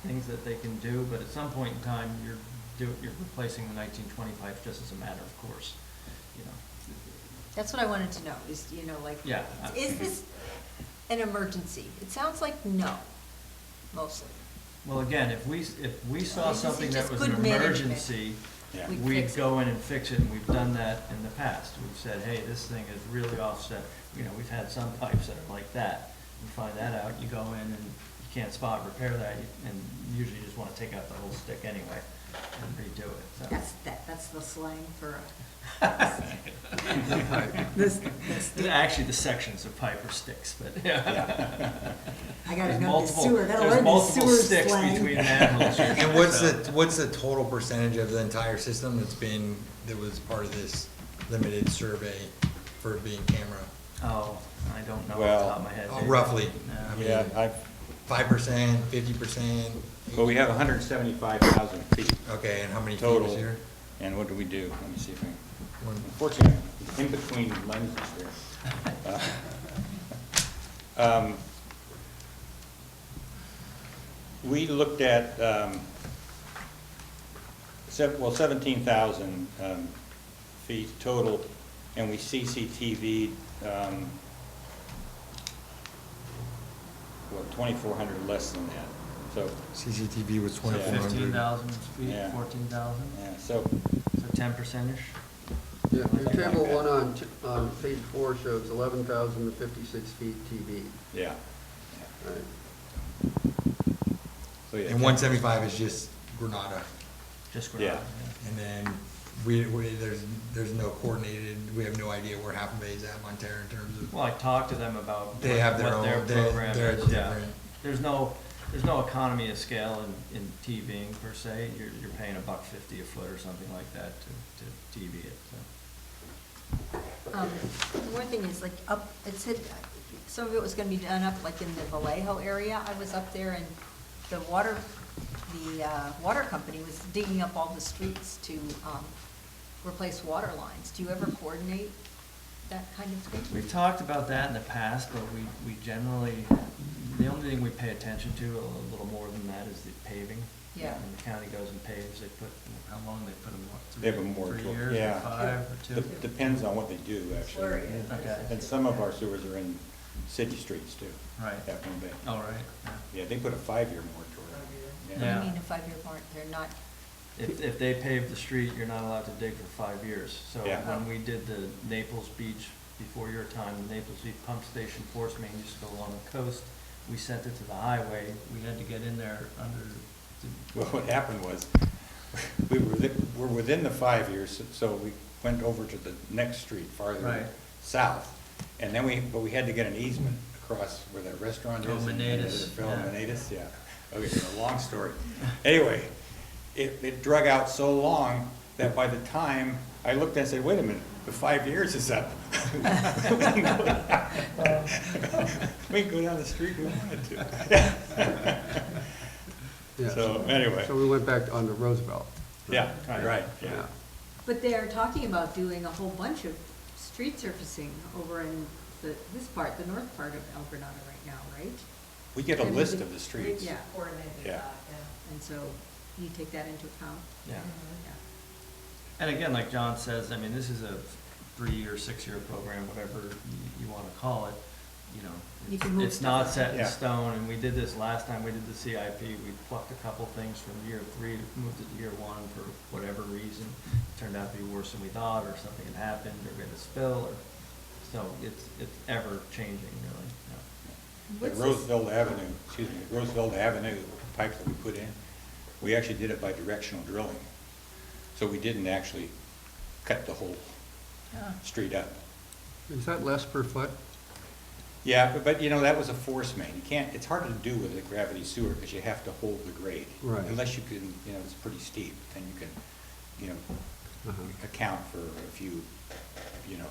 things that they can do, but at some point in time, you're replacing the 1920 pipes just as a matter of course, That's what I wanted to know, is, Yeah. is this an emergency? It sounds like no, mostly. Well, again, if we saw This is something that just was an good management. emergency, Yeah. We'd we'd fix it. go in and fix it, and we've done that in the past. We've said, hey, this thing is really offset. We've had some pipes that are like that. You find that out, you go in and you can't spot repair that, and usually you just want to take out the whole stick anyway and redo it, so. That's the slang for Actually, the sections of pipe are sticks, but, yeah. I gotta There's know the multiple- sewer, gotta there's learn the multiple sewer sticks slang. between manholes. And So- what's the total percentage of the entire system that was part of this limited survey for being camera? Oh, I don't know off Well, the top of my head. Dave. Roughly, No. I mean, Yeah, 5%, 50%? well, we have 175,000 feet Okay, and how many feet total. is here? And what do we do? Let me see if I can. One. Unfortunately, I'm in between lenses here. We looked at, 17,000 feet total, and we CCTV'd, 2,400 less than that. So, CCTV was Yeah. 2,400. 15,000 feet, Yeah. 14,000, yeah, so so 10%-ish. Yeah, your table one on page 4 shows 11,056 feet TV. Yeah. Right. So, yeah. And 175 is just Granada. Just Yeah. Granada, And then there's no coordinated, we have no idea where Half Bay's at, Montana, in terms of, Well, I talked to them about They have their what their own- program they're is, yeah. different. There's no economy of scale in TVing per se. You're paying $1.50 a foot or something like that to TV it, so. One thing is like it said, some of it was gonna be done up like in the Vallejo area. I was up there and the water company was digging up all the streets to, replace water lines. Do you ever coordinate that kind of thing? We've talked about that in the past, but we generally, the only thing we pay attention to a little more than that is the paving. Yeah. When the county goes and paves, they put, how long they put them, what, They have a moratorium, 3 years, yeah. or 5, or 2? Depends on what they do, actually. Slurry. Okay. And some of our sewers are in city streets too. Right. Half Moon Bay. All right, yeah. Yeah, they put a 5-year moratorium. What do Yeah. you mean a 5-year mark? They're not, If they pave the street, you're not allowed to dig for 5 years. So Yeah. when we did the Naples Beach, before your time, the Naples Beach pump station force main used to go along the coast. We sent it to the highway. We had to get in there under. Well, what happened was, we're within the 5 years, so we went over to the next street farther Right. south. And then but we had to get an easement across where that restaurant is. Oh, Menadas, Phil yeah. Menadas, yeah. Okay, it's a long story. Anyway, it drug out so long that by the time I looked and said, wait a minute, the 5 years is up. We can go down the street we wanted to. Yeah. So, anyway. So we went back onto Roosevelt. Yeah, Right. right, Yeah. yeah. but they are talking about doing a whole bunch of street surfacing over in this part, the north part of El Granada right now, right? We get a And list we- of the streets. Yeah, Coordinated Yeah. that, yeah. and so you take that into account? Yeah. Yeah. And again, like John says, I mean, this is a 3-year, 6-year program, whatever you want to call it, you know. You can move It's not stuff. set in Yeah. stone, and we did this last time we did the CIP. We plucked a couple things from year 3, moved it to year 1 for whatever reason. It turned out to be worse than we thought, or something had happened, or we had a spill, or, so it's ever changing, really, yeah. The What's this- Roosevelt Avenue pipes that we put in, we actually did it by directional drilling. So we didn't actually cut the whole street up. Is that less per foot? Yeah, but you know, that was a force main. You can't, it's hard to do with a gravity sewer because you have to hold the grade. Right. Unless you can, you know, it's pretty steep, then you can, you know, account for a few, you know,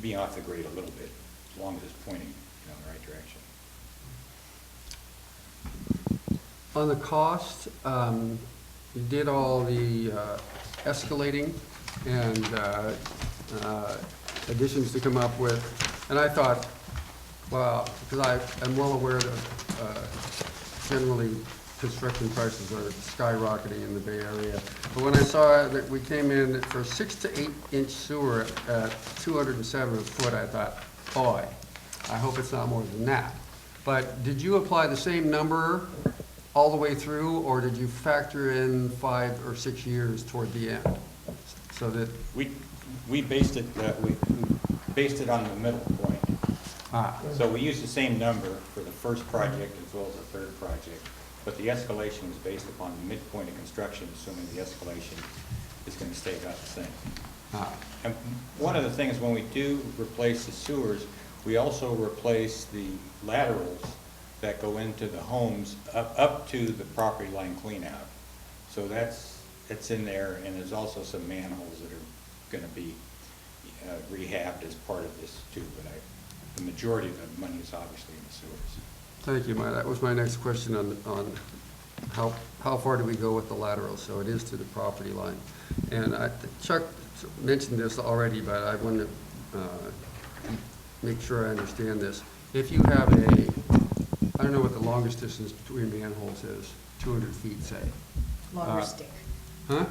being off the grade a little bit, as long as it's pointing, you know, in the right direction. On the cost, you did all the escalating and additions to come up with, and I thought, wow, because I am well aware that generally construction prices are skyrocketing in the Bay Area. But when I saw that we came in for 6 to 8 inch sewer at 207 a foot, I thought, boy, I hope it's not more than that. But did you apply the same number all the way through, or did you factor in 5 or 6 years toward the end? So that, We based it, we based it on the middle point. So we used the same number for the first project as well as the third project, but the escalation was based upon the midpoint of construction, assuming the escalation is going to stay about the same. And one of the things, when we do replace the sewers, we also replace the laterals that go into the homes up to the property line cleanout. So it's in there, and there's also some manholes that are going to be rehabbed as part of this too, but the majority of the money is obviously in the sewers. thank you, that was my next question on how far do we go with the laterals? So it is to the property line. And Chuck mentioned this already, but I want to make sure I understand this. If you have I don't know what the longest distance between manholes is, 200 feet, say. Longer stick. Huh?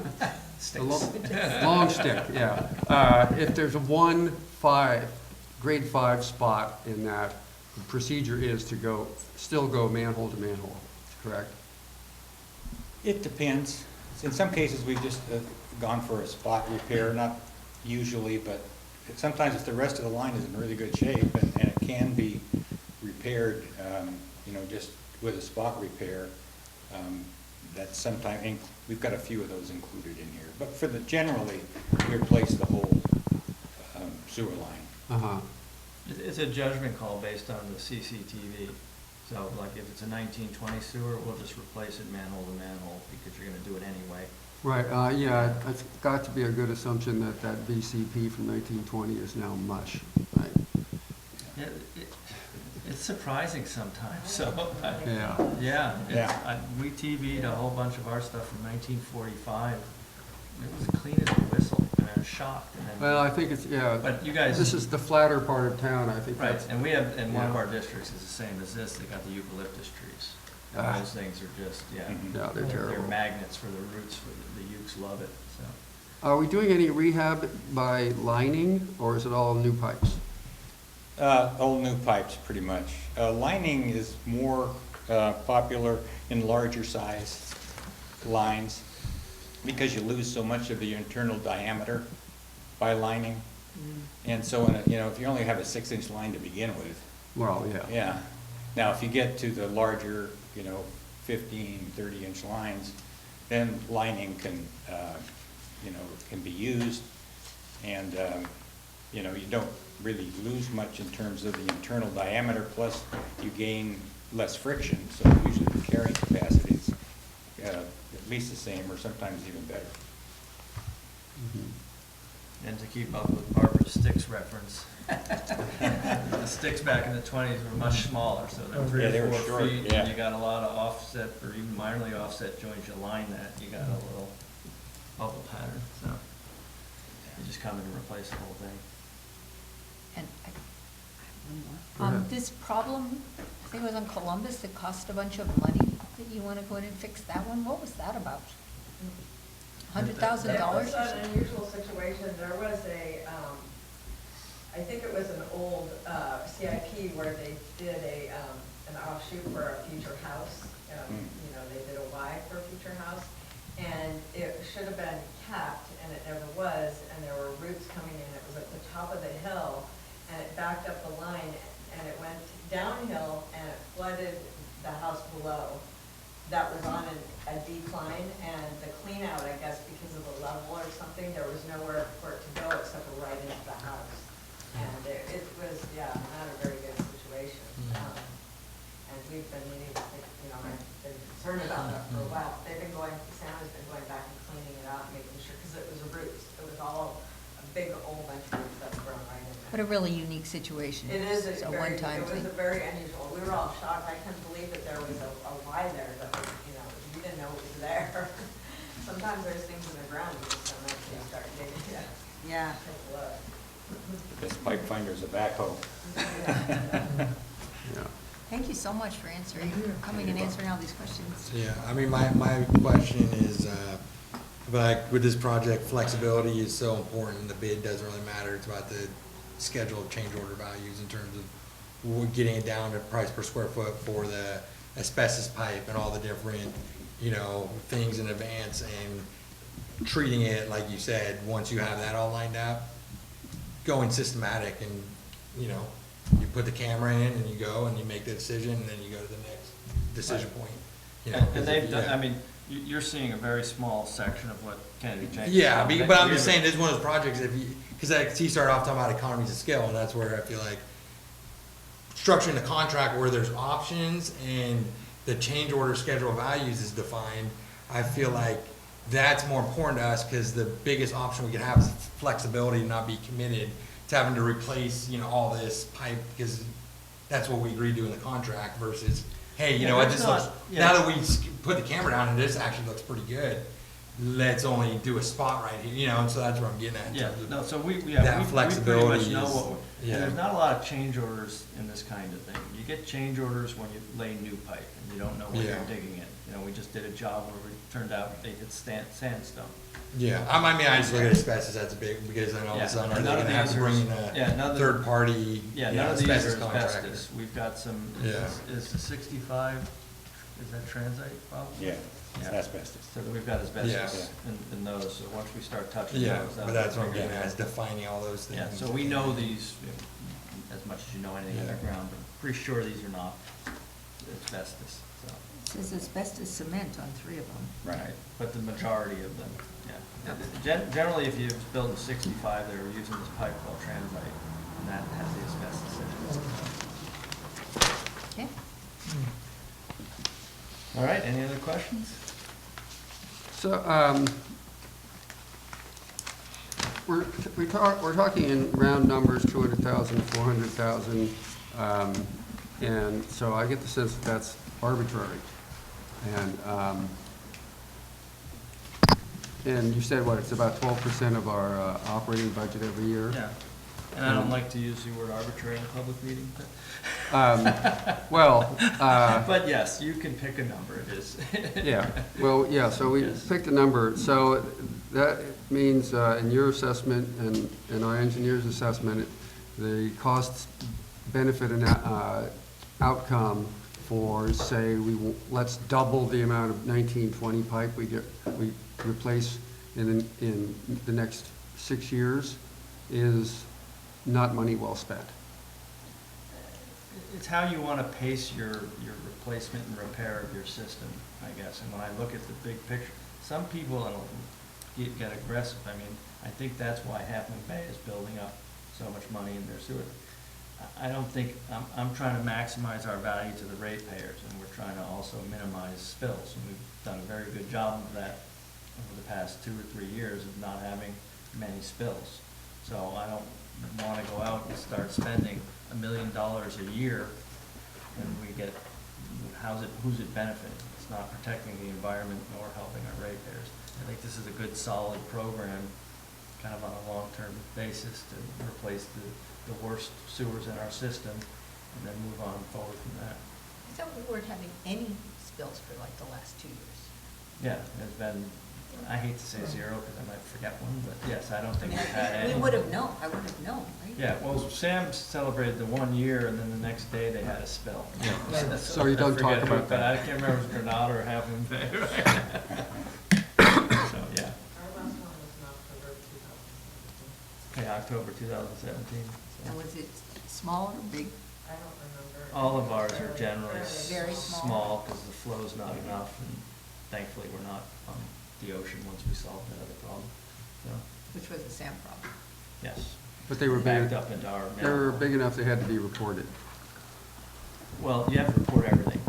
A long stick, yeah. If there's a grade 5 spot in that, the procedure is to still go manhole to manhole, correct? It depends. In some cases, we just gone for a spot repair, not usually, but sometimes if the rest of the line is in really good shape and it can be repaired, you know, just with a spot repair, that's sometimes, we've got a few of those included in here. But for the, generally, we replace the whole sewer line. Uh-huh. It's a judgment call based on the CCTV. So like if it's a 1920 sewer, we'll just replace it manhole to manhole because you're gonna do it anyway. Right, yeah, it's got to be a good assumption that that VCP from 1920 is now mush, right? It's surprising sometimes, so. Yeah. Yeah, Yeah. we TV'd a whole bunch of our stuff from 1945. It was clean as a whistle, and I was shocked. And then, Well, I think it's, yeah. But you guys. This is the flatter part of town, I think Right, that's. and we have, and one of Yeah. our districts is the same as this, they got the eucalyptus trees. And Ah. those things are just, yeah. Mhm. Yeah, they're They're terrible. magnets for the roots, the ukes love it, so. Are we doing any rehab by lining, or is it all new pipes? Old new pipes, pretty much. Lining is more popular in larger size lines because you lose so much of the internal diameter by lining. And so, you know, if you only have a 6-inch line to begin with, Well, yeah. yeah. Now, if you get to the larger, you know, 15, 30-inch lines, then lining can, you know, can be used. And, you know, you don't really lose much in terms of the internal diameter, plus you gain less friction, so usually the carrying capacity is at least the same or sometimes even better. And to keep up with Barbara's sticks reference, the sticks back in the 20s were much smaller, so they're 3 Yeah, they or were 4 short, feet, yeah. and you got a lot of offset, or even minorly offset joints, you line that, you got a little bubble pattern, so you just come in and replace the whole thing. And I have one Go more. ahead. This problem, I think it was on Columbus, that cost a bunch of money, that you want to go in and fix that one, what was that about? $100,000 It or was something? an unusual situation. There was I think it was an old CIP where they did an offshoot for a future house. You know, they did a Y for a future house. And it should have been capped, and it never was, and there were roots coming in. It was at the top of the hill, and it backed up the line, and it went downhill, and it flooded the house below. That was on a decline, and the clean out, I guess, because of the level or something, there was nowhere for it to go except for right into the house. And it was, yeah, not a very good situation. And we've been meaning, you know, I've been concerned about that for a while. They've been going, Sam has been going back and cleaning it out, making sure, because it was a roots. It was all a big old bunch of roots that's grown right in there. What a really unique situation. It is It's a very, one-time it was thing. a very unusual. We were all shocked. I couldn't believe that there was a Y there that was, you know, we didn't know it was there. Sometimes there's things in the ground you just don't know until you start digging. Yeah. Take a look. This pipe finder's a backhoe. Yeah. Thank you so much for answering, coming and answering all these questions. Yeah, I mean, my question is, like, with this project, flexibility is so important, the bid doesn't really matter, it's about the schedule of change order values in terms of getting it down to price per square foot for the asbestos pipe and all the different, you know, things in advance, and treating it, like you said, once you have that all lined up, going systematic, and, you know, you put the camera in and you go and you make the decision, and then you go to the next decision point. You know, And they've done, yeah. I mean, you're seeing a very small section of what Kennedy Jenkins. Yeah, did. but I'm just saying, this is one of those projects, if you, because he started off talking about economies of scale, and that's where I feel like structuring the contract where there's options and the change order schedule values is defined, I feel like that's more important to us, because the biggest option we could have is flexibility, and not be committed to having to replace, you know, all this pipe, because that's what we agreed to in the contract, versus, hey, you know what, this looks, now that we put the camera down and this actually looks pretty good, let's only do a spot right here, you know, and so that's where I'm getting at. in Yeah, terms of no, so we pretty that much flexibility know is- what, yeah. and there's not a lot of change orders in this kind of thing. You get change orders when you lay new pipe, and you don't know where Yeah. you're digging it. You know, we just did a job where we turned out they hit sandstone. Yeah, I mean, I just look at asbestos, that's a big, because then all of Yeah, a sudden, are and they none of gonna have these to are- bring in yeah, none a of the- third party, Yeah, you none know, of these are asbestos contractor? asbestos. We've got some, Yeah. is the 65, is that transite probably? Yeah, it's Yeah. asbestos. So we've got asbestos Yeah. in those, so once we start touching Yeah, those. but that's what I'm we're getting at, is defining all those things. Yeah, so we know these, you know, as much as you know anything Yeah. underground, but pretty sure these are not asbestos, so. It says asbestos cement on 3 of them. Right. But the majority of them, yeah. Generally, if you was building 65, they were using this pipe called transite, and that has the asbestos in it. Okay. All right, any other questions? So, we're talking in round numbers, 200,000, 400,000, and so I get the sense that that's arbitrary. And you said, what, it's about 12% of our operating budget every year? Yeah, and I don't like to use the word arbitrary in a public meeting, but. Well. But yes, you can pick a number, it is. Yeah, well, yeah, so we Yes. picked a number, so that means in your assessment and our engineer's assessment, the cost benefit and outcome for, say, let's double the amount of 1920 pipe we replace in the next 6 years is not money well spent. It's how you want to pace your replacement and repair of your system, I guess. And when I look at the big picture, some people get aggressive. I mean, I think that's why Half Moon Bay is building up so much money in their sewer. I don't think, I'm trying to maximize our value to the ratepayers, and we're trying to also minimize spills. And we've done a very good job of that over the past 2 or 3 years of not having many spills. So I don't want to go out and start spending $1 million a year, and we get, who's it benefiting? It's not protecting the environment nor helping our ratepayers. I think this is a good, solid program, kind of on a long-term basis to replace the worst sewers in our system, and then move on forward from that. I thought we weren't having any spills for like the last 2 years. Yeah, there's been, I hate to say 0 because I might forget one, but yes, I don't think we've had any. We would have known, I would have known, right? Yeah, well, Sam celebrated the 1 year, and then the next day they had a spill. Yeah. So you don't talk about But I that. can't remember if it was Granada or Half Moon Bay. So, yeah. Our last one was in October 2017. Okay, October 2017. And So. was it small or big? I don't remember. All of ours are generally Very small. small because the flow's not enough, and thankfully we're not on the ocean once we solve that other problem. So, Which was a sand problem. yes. But they were Backed big, up into our. they were big enough they had to be reported. Well, you have to report everything.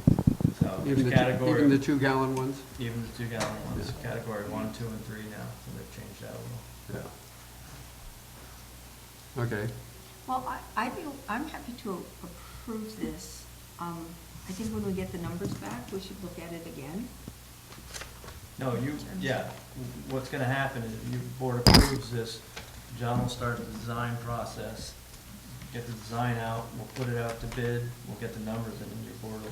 So Even there's category. even the 2-gallon ones? Even the 2-gallon ones, Yeah. category 1, 2, and 3 now, so they've changed that a little. Yeah. Okay. Well, I'm happy to approve this. I think when we get the numbers back, we should look at it again. No, what's gonna happen is if your board approves this, John will start the design process, get the design out, we'll put it out to bid, we'll get the numbers, and then your board will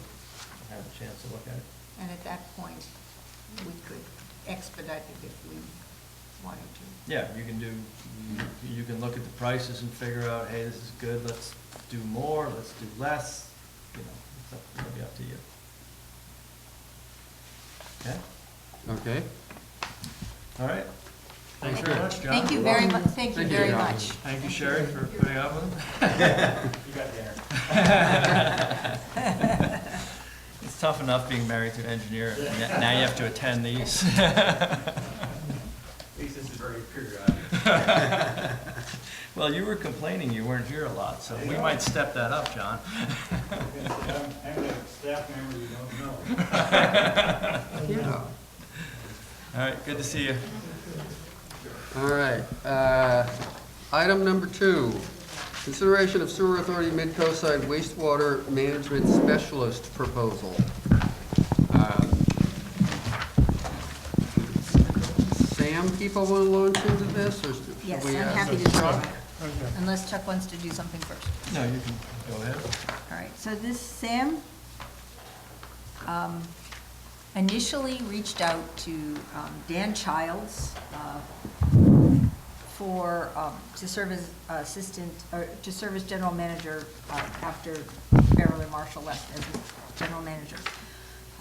have a chance to look at it. And at that point, we could expedite it if we wanted to. Yeah, you can look at the prices and figure out, hey, this is good, let's do more, let's do less, it'll be up to you. Okay, Okay. all right. Thanks very much, John. Thank you very much, thank you Thank you, very John. much. Thank you, Sherry, for putting up with them. You got dinner. It's tough enough being married to an engineer, and now you have to attend these. At least this is very periodic. Well, you were complaining you weren't here a lot, so we might step that up, John. I'm a staff member you don't know. Yeah. All right, good to see you. All right. Item number 2, consideration of Sewer Authority Mid-Coast-Side Wastewater Management Specialist Proposal. Sam, people want to launch into this, or should Yes, we I'm ask? happy to talk, unless Chuck wants to do something first. No, you can go ahead. All right, so this, Sam initially reached out to Dan Childs to serve as assistant, or to serve as general manager after Beverly Marshall left as general manager.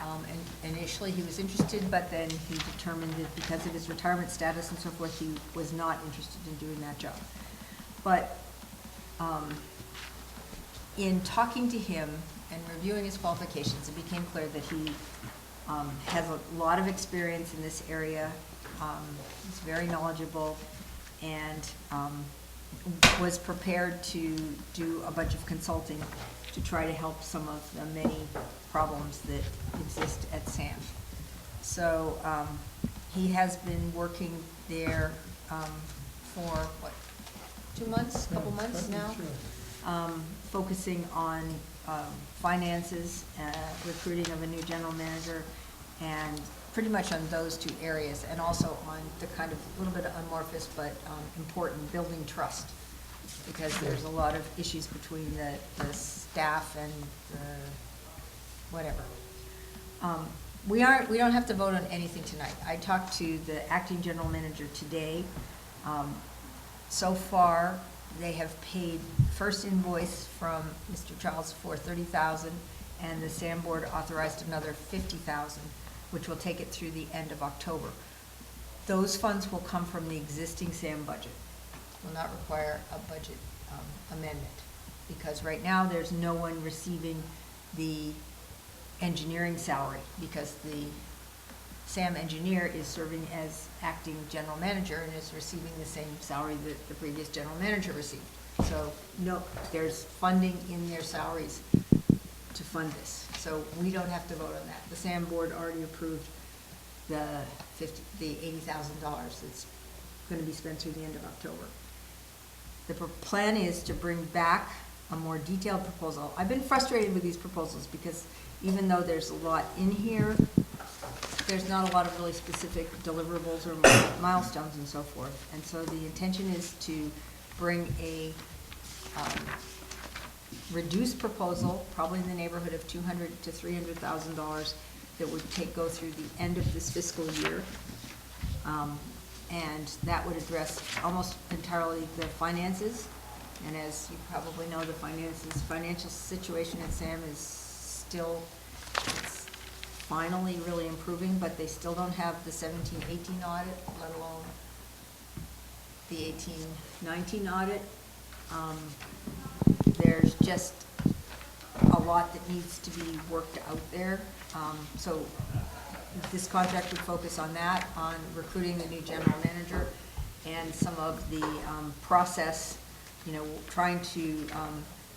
And initially, he was interested, but then he determined that because of his retirement status and so forth, he was not interested in doing that job. But in talking to him and reviewing his qualifications, it became clear that he has a lot of experience in this area. He's very knowledgeable and was prepared to do a bunch of consulting to try to help some of the many problems that exist at SAM. So he has been working there for, what, 2 months, couple months now? Focusing on finances, recruiting of a new general manager, and pretty much on those 2 areas, and also on the kind of little bit amorphous but important building trust, because there's a lot of issues between the staff and the whatever. We don't have to vote on anything tonight. I talked to the acting general manager today. So far, they have paid first invoice from Mr. Childs for $30,000, and the SAM board authorized another $50,000, which will take it through the end of October. Those funds will come from the existing SAM budget. Will not require a budget amendment, because right now there's no one receiving the engineering salary, because the SAM engineer is serving as acting general manager and is receiving the same salary that the previous general manager received. So no, there's funding in their salaries to fund this. So we don't have to vote on that. The SAM board already approved the $80,000 that's going to be spent through the end of October. The plan is to bring back a more detailed proposal. I've been frustrated with these proposals because even though there's a lot in here, there's not a lot of really specific deliverables or milestones and so forth. And so the intention is to bring a reduced proposal, probably in the neighborhood of $200,000 to $300,000, that would go through the end of this fiscal year. And that would address almost entirely the finances. And as you probably know, the financial situation at SAM is still, it's finally really improving, but they still don't have the 17-18 audit, let alone the 18-19 audit. There's just a lot that needs to be worked out there. So this contract would focus on that, on recruiting the new general manager, and some of the process, trying to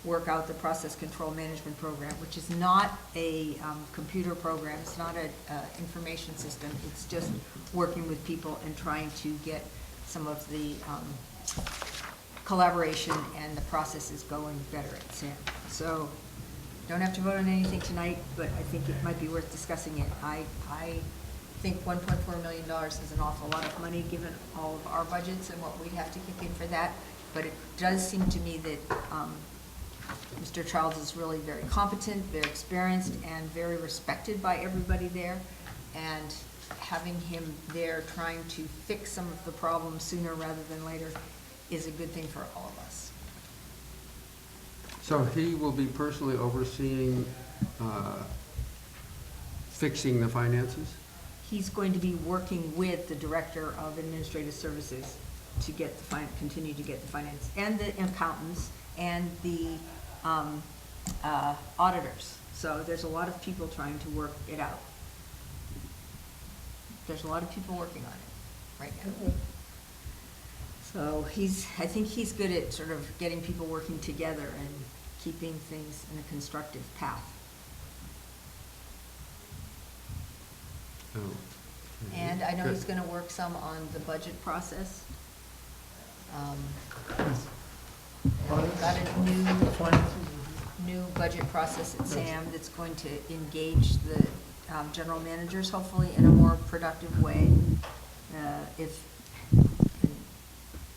work out the process control management program, which is not a computer program, it's not an information system, it's just working with people and trying to get some of the collaboration and the processes going better at SAM. So, don't have to vote on anything tonight, but I think it might be worth discussing it. I think $1.4 million is an awful lot of money, given all of our budgets and what we'd have to kick in for that. But it does seem to me that Mr. Childs is really very competent, very experienced, and very respected by everybody there. And having him there trying to fix some of the problems sooner rather than later is a good thing for all of us. So he will be personally overseeing fixing the finances? He's going to be working with the Director of Administrative Services to get continue to get the finance, and the accountants, and the auditors. So there's a lot of people trying to work it out. There's a lot of people working on it right now. So I think he's good at sort of getting people working together and keeping things in a constructive path. Oh. And I know he's gonna work some on the budget process. We've got a new budget process at SAM that's going to engage the general managers, hopefully, in a more productive way.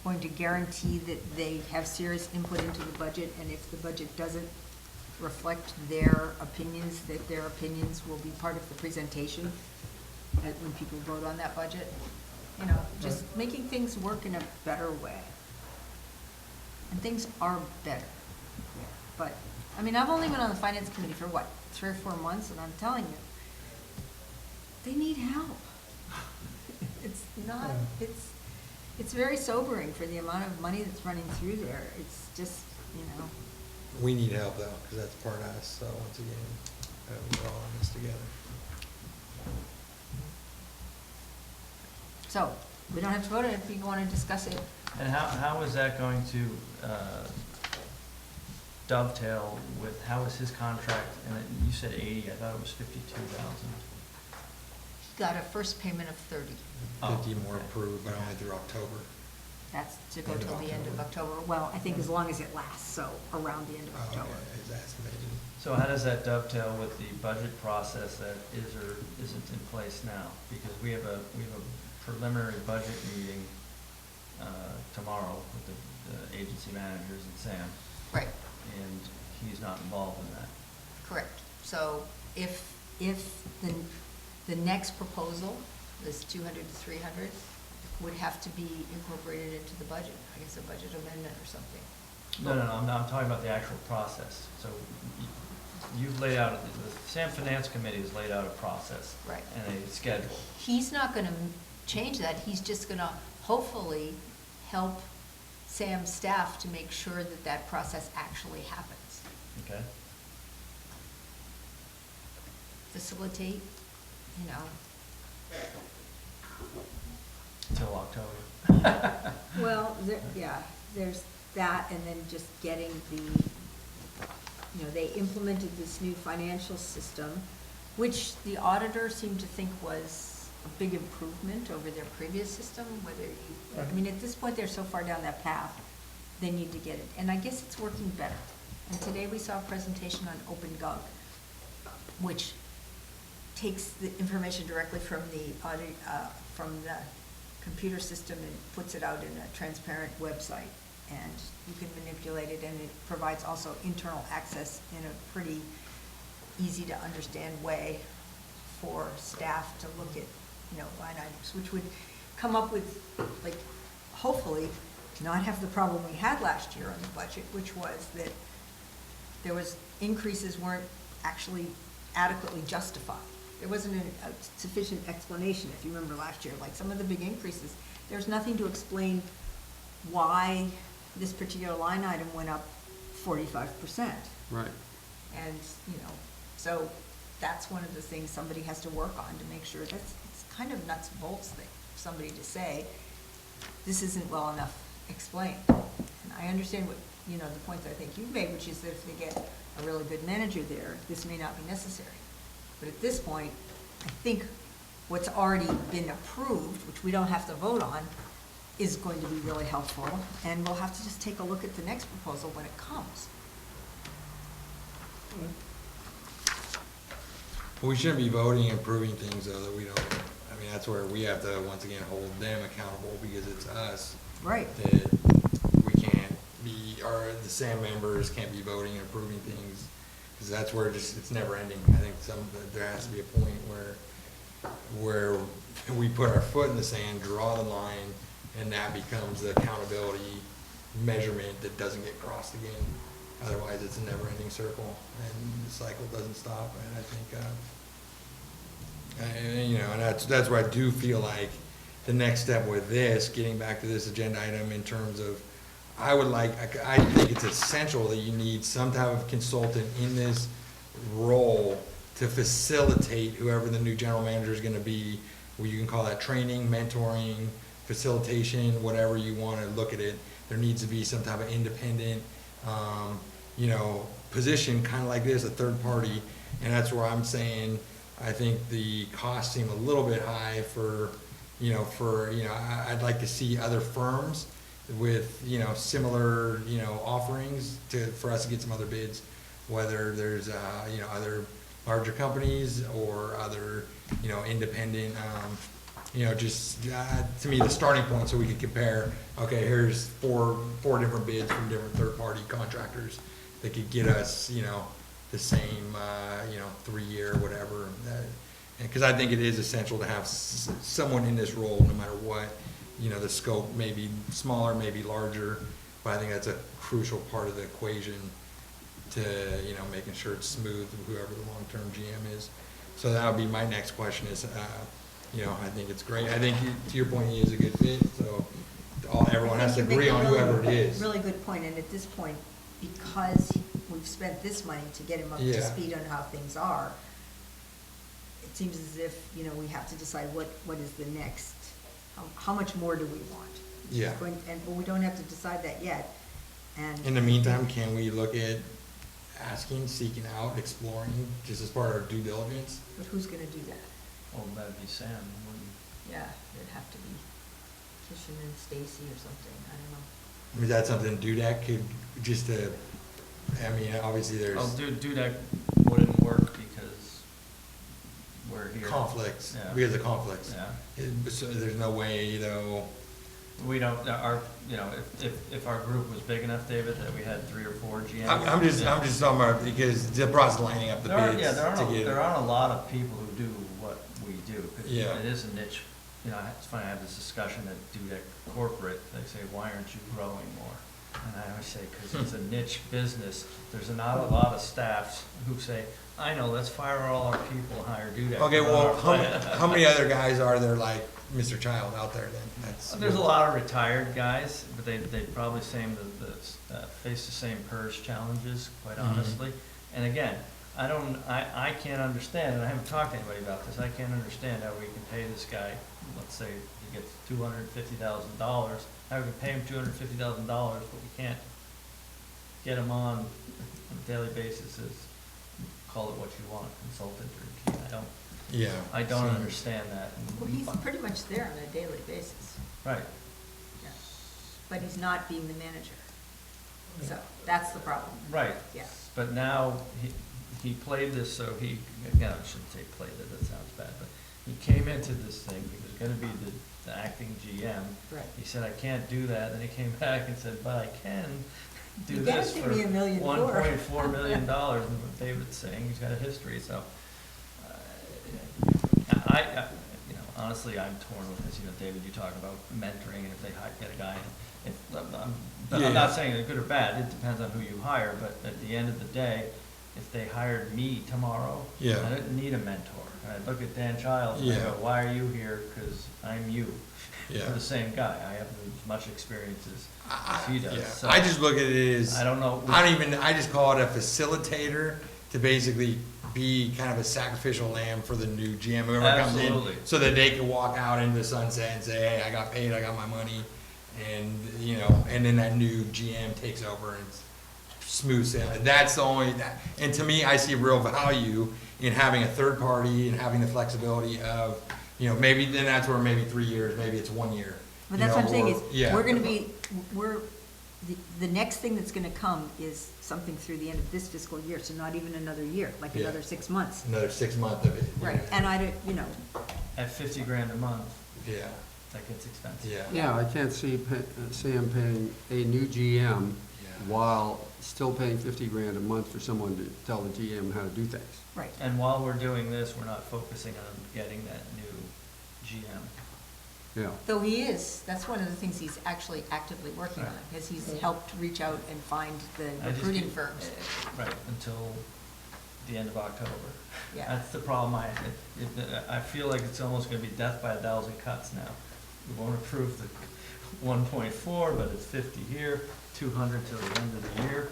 Going to guarantee that they have serious input into the budget, and if the budget doesn't reflect their opinions, that their opinions will be part of the presentation when people vote on that budget. Just making things work in a better way. And things are better. But, I've only been on the finance committee for 3 or 4 months, and I'm telling you, they need help. It's not, it's very sobering for the amount of money that's running through there. It's just, you know. We need help though, because that's part of us, so once again, we're all in this together. So, we don't have to vote on it if you want to discuss it. And how is that going to dovetail with, how is his contract, and you said 80, I thought it was 52,000. He got a first payment of 30. 50 more approved, but only through October. That's to go End of till the end of October. October. Well, I think as long as it lasts, so around the end of Okay, October. is estimated. So how does that dovetail with the budget process that is or isn't in place now? Because we have a preliminary budget meeting tomorrow with the agency managers and Sam, Right, and he's not involved in that. correct. So if the next proposal, this 200 to 300, would have to be incorporated into the budget, I guess a budget amendment or something. No, I'm talking about the actual process. So you've laid out, the Sam Finance Committee has laid out a process. Right. And a schedule. He's not gonna change that, he's just gonna hopefully help Sam's staff to make sure that that process actually happens. Okay? Facilitate, you know, Till October. Well, there's that, and then just getting they implemented this new financial system, which the auditor seemed to think was a big improvement over their previous system, I mean, at this point, they're so far down that path, they need to get it, and I guess it's working better. And today we saw a presentation on OpenGov, which takes the information directly from the audit, from the computer system and puts it out in a transparent website. And you can manipulate it, and it provides also internal access in a pretty easy to understand way for staff to look at, line items, which would come up with, like, hopefully not have the problem we had last year on the budget, which was that there was, increases weren't actually adequately justified. There wasn't a sufficient explanation, if you remember last year, like some of the big increases, there's nothing to explain why this particular line item went up 45%. Right. And, so that's one of the things somebody has to work on to make sure it's kind of nuts and bolts thing, for somebody to say, this isn't well enough explained. And I understand what, the points I think you've made, which is that if they get a really good manager there, this may not be necessary. But at this point, I think what's already been approved, which we don't have to vote on, is going to be really helpful, and we'll have to just take a look at the next proposal when it comes. Well, we shouldn't be voting and approving things though that we don't, I mean, that's where we have to, once again, hold them accountable because it's us. Right. That we can't be, or the SAM members can't be voting and approving things, because that's where it's never ending. I think there has to be a point where we put our foot in the sand, draw the line, and that becomes the accountability measurement that doesn't get crossed again. Otherwise, it's a never-ending circle, and the cycle doesn't stop. And I think, and that's where I do feel like the next step with this, getting back to this agenda item in terms of, I think it's essential that you need some type of consultant in this role to facilitate whoever the new general manager is going to be. Well, you can call that training, mentoring, facilitation, whatever you want to look at it. There needs to be some type of independent, position, kind of like this, a third party. And that's where I'm saying, I think the costs seem a little bit high I'd like to see other firms with, similar, offerings for us to get some other bids, whether there's, other larger companies or other, independent, to me, the starting point so we could compare, okay, here's four different bids from different third-party contractors that could get us, the same, 3-year, whatever. Because I think it is essential to have someone in this role, no matter what, the scope may be smaller, maybe larger, but I think that's a crucial part of the equation to, making sure it's smooth, whoever the long-term GM is. So that would be my next question is, you know, I think it's great. I think to your point, he is a good fit, so everyone has to agree on whoever it is. Really good point, and at this point, because we've spent this money to get him up to Yeah. speed on how things are, it seems as if, you know, we have to decide what is the next, how much more do we want? Yeah. But we don't have to decide that yet, and. In the meantime, can we look at asking, seeking out, exploring, just as part of our due diligence? But who's gonna do that? Well, that'd be Sam, wouldn't Yeah, it'd have to be Kishan and Stacy or something, I don't know. I mean, that's something Dudek could, just to, I mean, obviously he? there's Well, Dudek wouldn't work because we're here. conflicts, Yeah. because of conflicts. Yeah. So there's no way, though, We don't, you know, if our group was big enough, David, that we had 3 or 4 GMs. I'm just talking about, because the process of lining up the bids Yeah, to get. there aren't a lot of people who do what we do. 'Cause Yeah. It is a niche, you know, it's funny, I have this discussion at Dudek Corporate, they say, why aren't you growing more? And I always say, because it's a niche business, there's not a lot of staffs who say, I know, let's fire all our people and hire Dudek. Okay, to run well, our plant." how many other guys are there like Mr. Child out there then? There's a lot of retired guys, but they probably face the same PERS challenges, quite Mhm. honestly. And again, I can't understand, and I haven't talked to anybody about this, I can't understand how we can pay this guy, let's say he gets $250,000, how we can pay him $250,000, but we can't get him on a daily basis as, call it what you want, consultant or, Yeah. I don't so- understand that. Well, he's pretty much there on a daily basis, Right. yeah, but he's not being the manager, so that's the problem. Right. Yeah. But now, he played this, so again, I shouldn't say played it, that sounds bad, but he came into this thing, he was gonna be the acting GM. Right. He said, I can't do that, then he came back and said, but I can do You can't this give for me $1.4 million. $1.4 million, and what David's saying, he's got a history, so. You know, honestly, I'm torn with this, you know, David, you talk about mentoring, and if they get a guy, but I'm not saying they're good or bad, it depends on who you hire, but at the end of the day, if they hired me tomorrow, Yeah. I didn't need a mentor. And I look at Dan Childs and I Yeah. go, why are you here? Because I'm you. Yeah. I'm the same guy. I have as much experience as he does. Yeah. So I just look at it as, I don't know. I just call it a facilitator to basically be kind of a sacrificial lamb for the new GM, whoever comes in, Absolutely. so that they can walk out into the sunset and say, hey, I got paid, I got my money, and, you know, and then that new GM takes over and smooth sailing. That's the only, and to me, I see real value in having a third party and having the flexibility of, you know, maybe, then that's where maybe 3 years, maybe it's 1 year. But you that's know, what I'm saying or- is, yeah. the next thing that's gonna come is something through the end of this fiscal year, so not even another year, like Yeah. another 6 months. Another 6 months of it. Right, and I don't, you know, At 50 grand a month, Yeah, that gets expensive. yeah. Yeah, I can't see Sam paying a new GM Yeah. while still paying 50 grand a month for someone to tell the GM how to do things. right. And while we're doing this, we're not focusing on getting that new GM. Yeah. Though he is, that's one of the things he's actually actively working on, Right. because he's helped reach out and find the I just recruiting keep- firms. Right, until the end of October. Yeah. That's the problem. I feel like it's almost gonna be death by 1,000 cuts now. We won't approve the 1.4, but it's 50 here, 200 till the end of the year,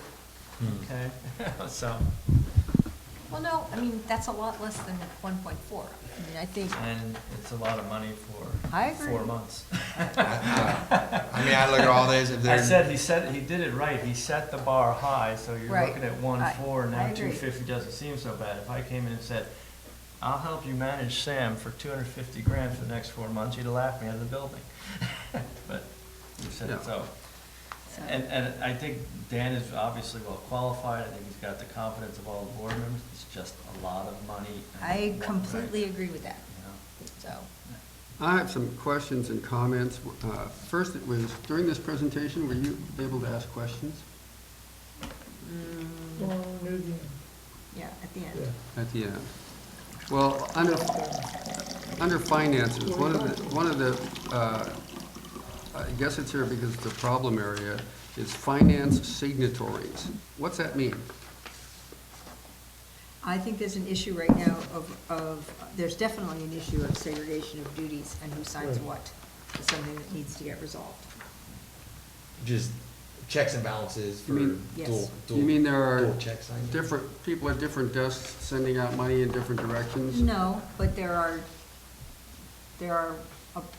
Hmm. okay? So, Well, no, I mean, that's a lot less than 1.4. I mean, I think, and it's a lot of money for I agree. 4 months. I mean, I look at all this, if I there's. said, he did it right, he set the bar high, so you're Right. looking at 1.4, I now agree. 250 doesn't seem so bad. If I came in and said, I'll help you manage Sam for 250 grand for the next 4 months, you'd have laughed me out of the building. But you said it Yeah. so. so, And I think Dan is obviously well qualified, I think he's got the confidence of all the board members, it's just a lot of money. I completely agree with that, You know? so. I have some questions and comments. First, it was, during this presentation, were you able to ask questions Yeah, at the end. at the end? Well, under finances, one of the, I guess it's here because it's a problem area, is finance signatories. What's that mean? I think there's an issue right now there's definitely an issue of segregation of duties and who signs what. It's something that needs to get resolved. Just checks and balances for You mean- Yes. dual. You mean there are dual check signing? different, people at different desks sending out money in different directions? No, but there are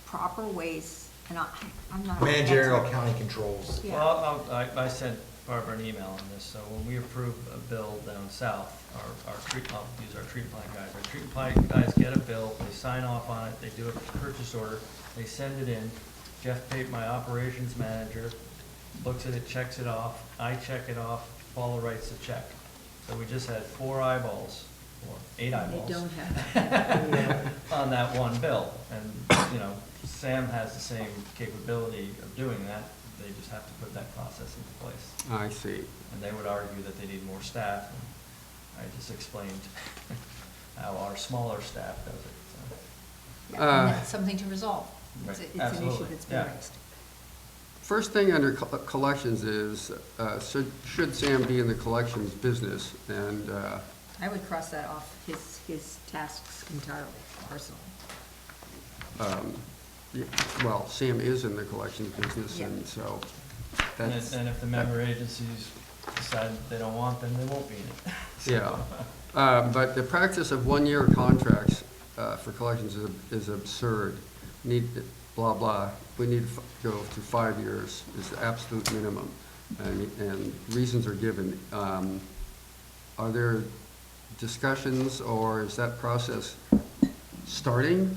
proper ways, and I'm not. Managerial accounting controls. Yeah. Well, I sent Barbara an email on this, so when we approve a bill down south, our treatment, I'll use our treatment plant guys. Our treatment plant guys get a bill, they sign off on it, they do a purchase order, they send it in. Jeff Pate, my operations manager, looks at it, checks it off, I check it off, Paula writes the check. So we just had 4 eyeballs, or 8 eyeballs. They don't have. On that one bill, and, you know, Sam has the same capability of doing that, they just have to put that process into place. I see. And they would argue that they need more staff, and I just explained how our smaller staff does it, so. Yeah, and that's something to resolve. It's Right, an issue absolutely, that's been yeah. raised. First thing under collections is, should Sam be in the collections business? And I would cross that off his tasks entirely, personally. yeah, well, Sam is in the collections business, Yeah. and so And that's, if the member agencies decide they don't want them, they won't be in it. yeah. But the practice of one-year contracts for collections is absurd. Need, blah, blah, we need to go to 5 years is the absolute minimum, and reasons are given. Are there discussions, or is that process starting?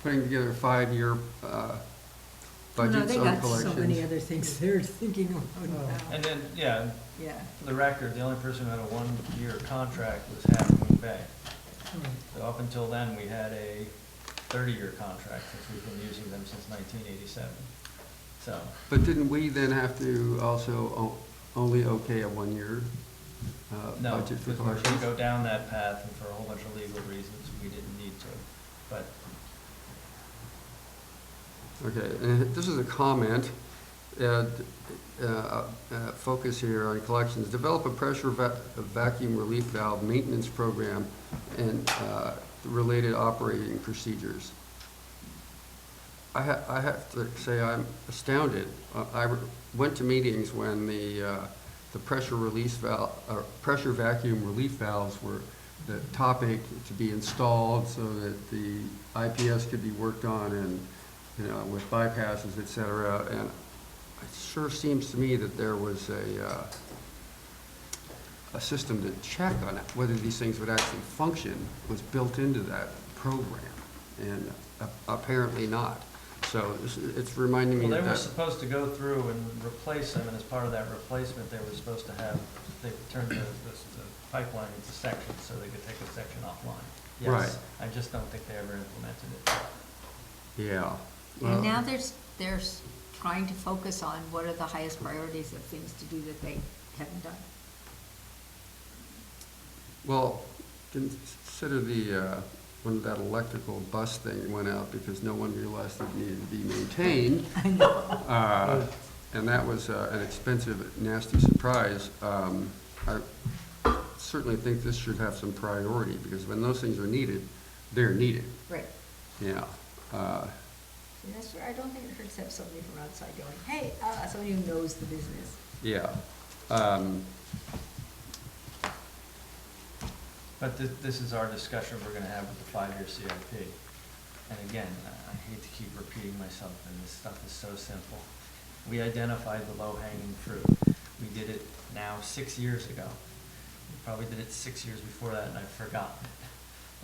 Putting together 5-year budgets on collections? other things they're thinking about now. And then, yeah, Yeah. for the record, the only person who had a 1-year contract was Half Moon Bay. So up until then, we had a 30-year contract, since we've been using them since 1987. So, But didn't we then have to also only okay a 1-year no, budget for because we collections? should go down that path, and for a whole bunch of legal reasons, we didn't need to. But Okay, and this is a comment, focus here on collections. Develop a pressure vacuum relief valve maintenance program and related operating procedures. I have to say I'm astounded. I went to meetings when the pressure release valve, pressure vacuum relief valves were the topic to be installed so that the IPS could be worked on, and you know, with bypasses, et cetera. And it sure seems to me that there was a system to check on it, whether these things would actually function, was built into that program, and apparently not. So it's reminding me well, they that. were supposed to go through and replace them, and as part of that replacement, they were supposed to have, they turned the pipeline into sections so they could take a section offline. Yes, Right. I just don't think they ever implemented it. Yeah. And now they're trying to focus on what are the highest priorities of things to do that they haven't done. Well, consider when that electrical bus thing went out because no one realized it needed to be maintained. I know. And that was an expensive, nasty surprise. I certainly think this should have some priority, because when those things are needed, they're needed. Right. Yeah. And that's where I don't think it hurts to have somebody from outside going, hey, somebody who knows the business. Yeah. But this is our discussion we're gonna have with the 5-year CIP. And again, I hate to keep repeating myself, and this stuff is so simple. We identified the low-hanging fruit. We did it now 6 years ago. We probably did it 6 years before that, and I've forgotten it.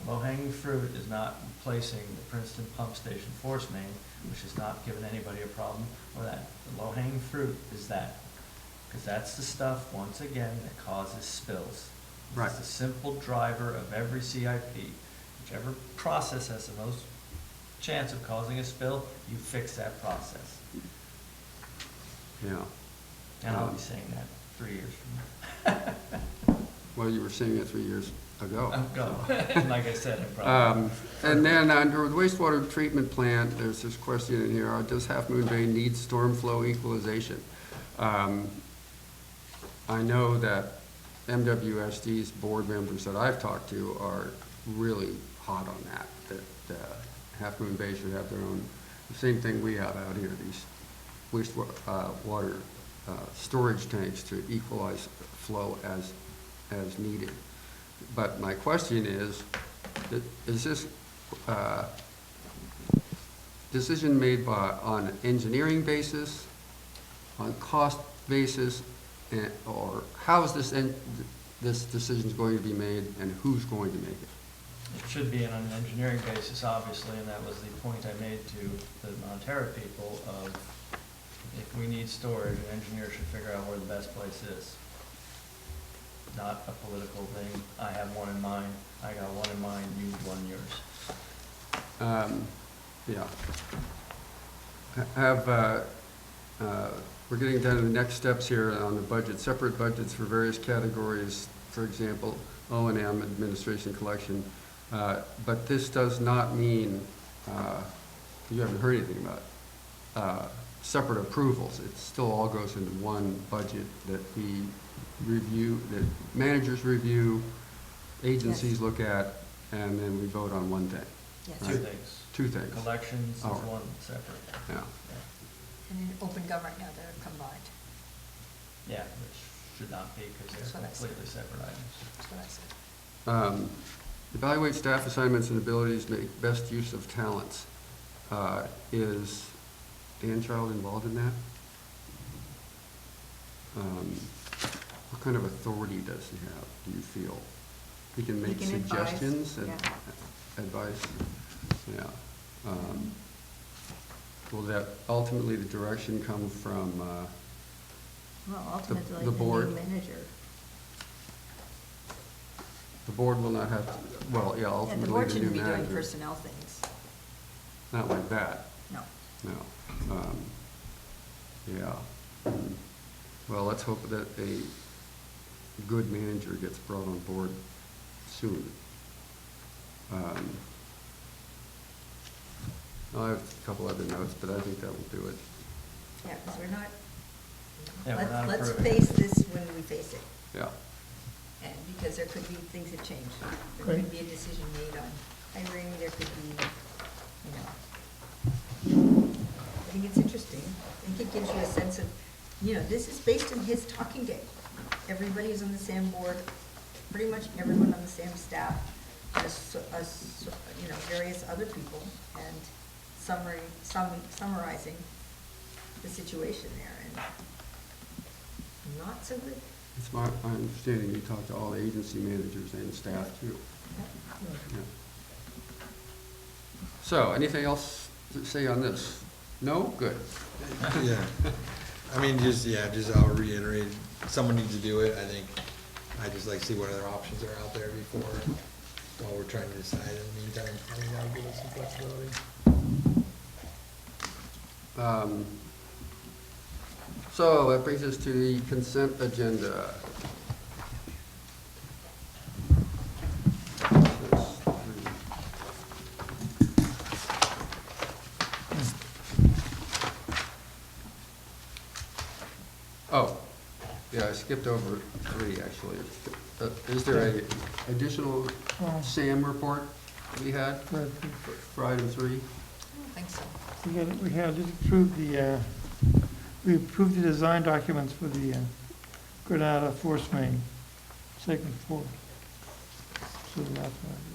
The low-hanging fruit is not replacing the Princeton Pump Station force main, which has not given anybody a problem, or that. The low-hanging fruit is that, because that's the stuff, once again, that causes spills. Right. It's the simple driver of every CIP. Whichever process has the most chance of causing a spill, you fix that process. Yeah. And I'll be saying that 3 years from now. Well, you were saying it 3 years ago. Go. Like I said, I probably. And then under the wastewater treatment plant, there's this question in here, does Half Moon Bay need storm flow equalization? I know that MWSD's board members that I've talked to are really hot on that Half Moon Bay should have their own, the same thing we have out here, these wastewater storage tanks to equalize flow as needed. But my question is this decision made on an engineering basis, on cost basis, or how is this decision going to be made, and who's going to make it? It should be on an engineering basis, obviously, and that was the point I made to the Montero people of, if we need storage, an engineer should figure out where the best place is. Not a political thing. I have one in mind. I got one in mind. You need one in yours. We're getting down to the next steps here on the budget. Separate budgets for various categories, for example, O&M, administration, collection. But this does not mean, you haven't heard anything about separate approvals. It still all goes into one budget that we review, that managers review, agencies look at, and then we vote on one thing. Yes. Two things. Two things. Collections is Oh. one separate. Yeah. And in open government now, they're combined. Yeah, which should not be, because That's they're what I said. completely separate items. That's what I said. Evaluate staff assignments and abilities to make best use of talents. Is Dan Child involved in that? What kind of authority does he have, do you feel? He can make can advise, suggestions and yeah. advice? Yeah. Will that ultimately the direction come from, Well, ultimately, the the board? new manager. the board will not have, well, yeah, And the ultimately board the new shouldn't be doing manager. personnel things. Not like that, No. no. Yeah. Well, let's hope that a good manager gets brought on board soon. I have a couple other notes, but I think that will do it. Yeah, because we're not, Yeah, we're not let's approving. face this when we face it. Yeah. And because there could be things that change. There could be a decision made on hiring, there could be, you know. I think it's interesting. I think it gives you a sense of, you know, this is based on his talking day. Everybody is on the same board, pretty much everyone on the same staff, as you know, various other people, and summarizing the situation there, and not so good. It's my understanding you talked to all the agency managers and staff too. Yeah. So, anything else to say on this? No? Good. Yeah, I mean, I'll reiterate, someone needs to do it, I think, I'd just like to see what other options are out there before, while we're trying to decide. In the meantime, I think that'll give us some flexibility. So that brings us to the consent agenda. Oh, yeah, I skipped over 3, actually. Is there a additional SAM report we had for item 3? I don't think so. We had just approved we approved the design documents for the Granada force main, segment 4. So that's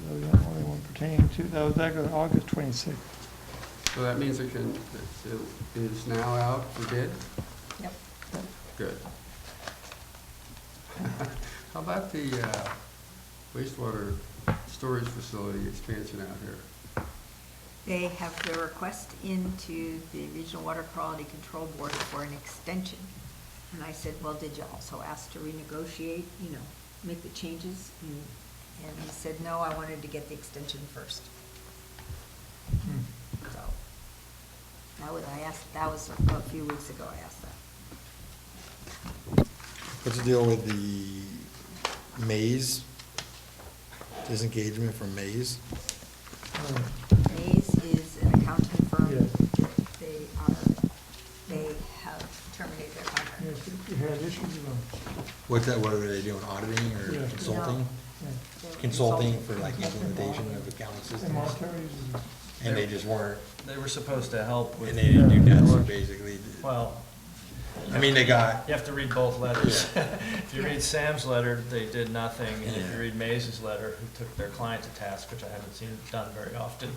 the only one pertaining to, that was back on August 26th. So that means it is now out for bid? Yep. Good. How about the wastewater storage facility expansion out here? They have their request into the Regional Water Quality Control Board for an extension. And I said, well, did you also ask to renegotiate, you know, make the changes? And he said, no, I wanted to get the extension first. So, that was a few weeks ago I asked that. What's the deal with the Maze, disengagement from Maze? Mays is an accounting firm. Yes. They have terminated their contract. Yes, we had issues with them. What's that, what are they doing, auditing or Yeah. consulting? Yeah. Consulting for like implementation of accounting And systems? monetaries And they just weren't, They were supposed to help with. and they didn't do nothing, basically. Well. I mean, they got, You have to read both letters. Yeah. If you read Sam's letter, they did nothing, and if Yeah. you read Maze's letter, who took their client to task, which I haven't seen done very often,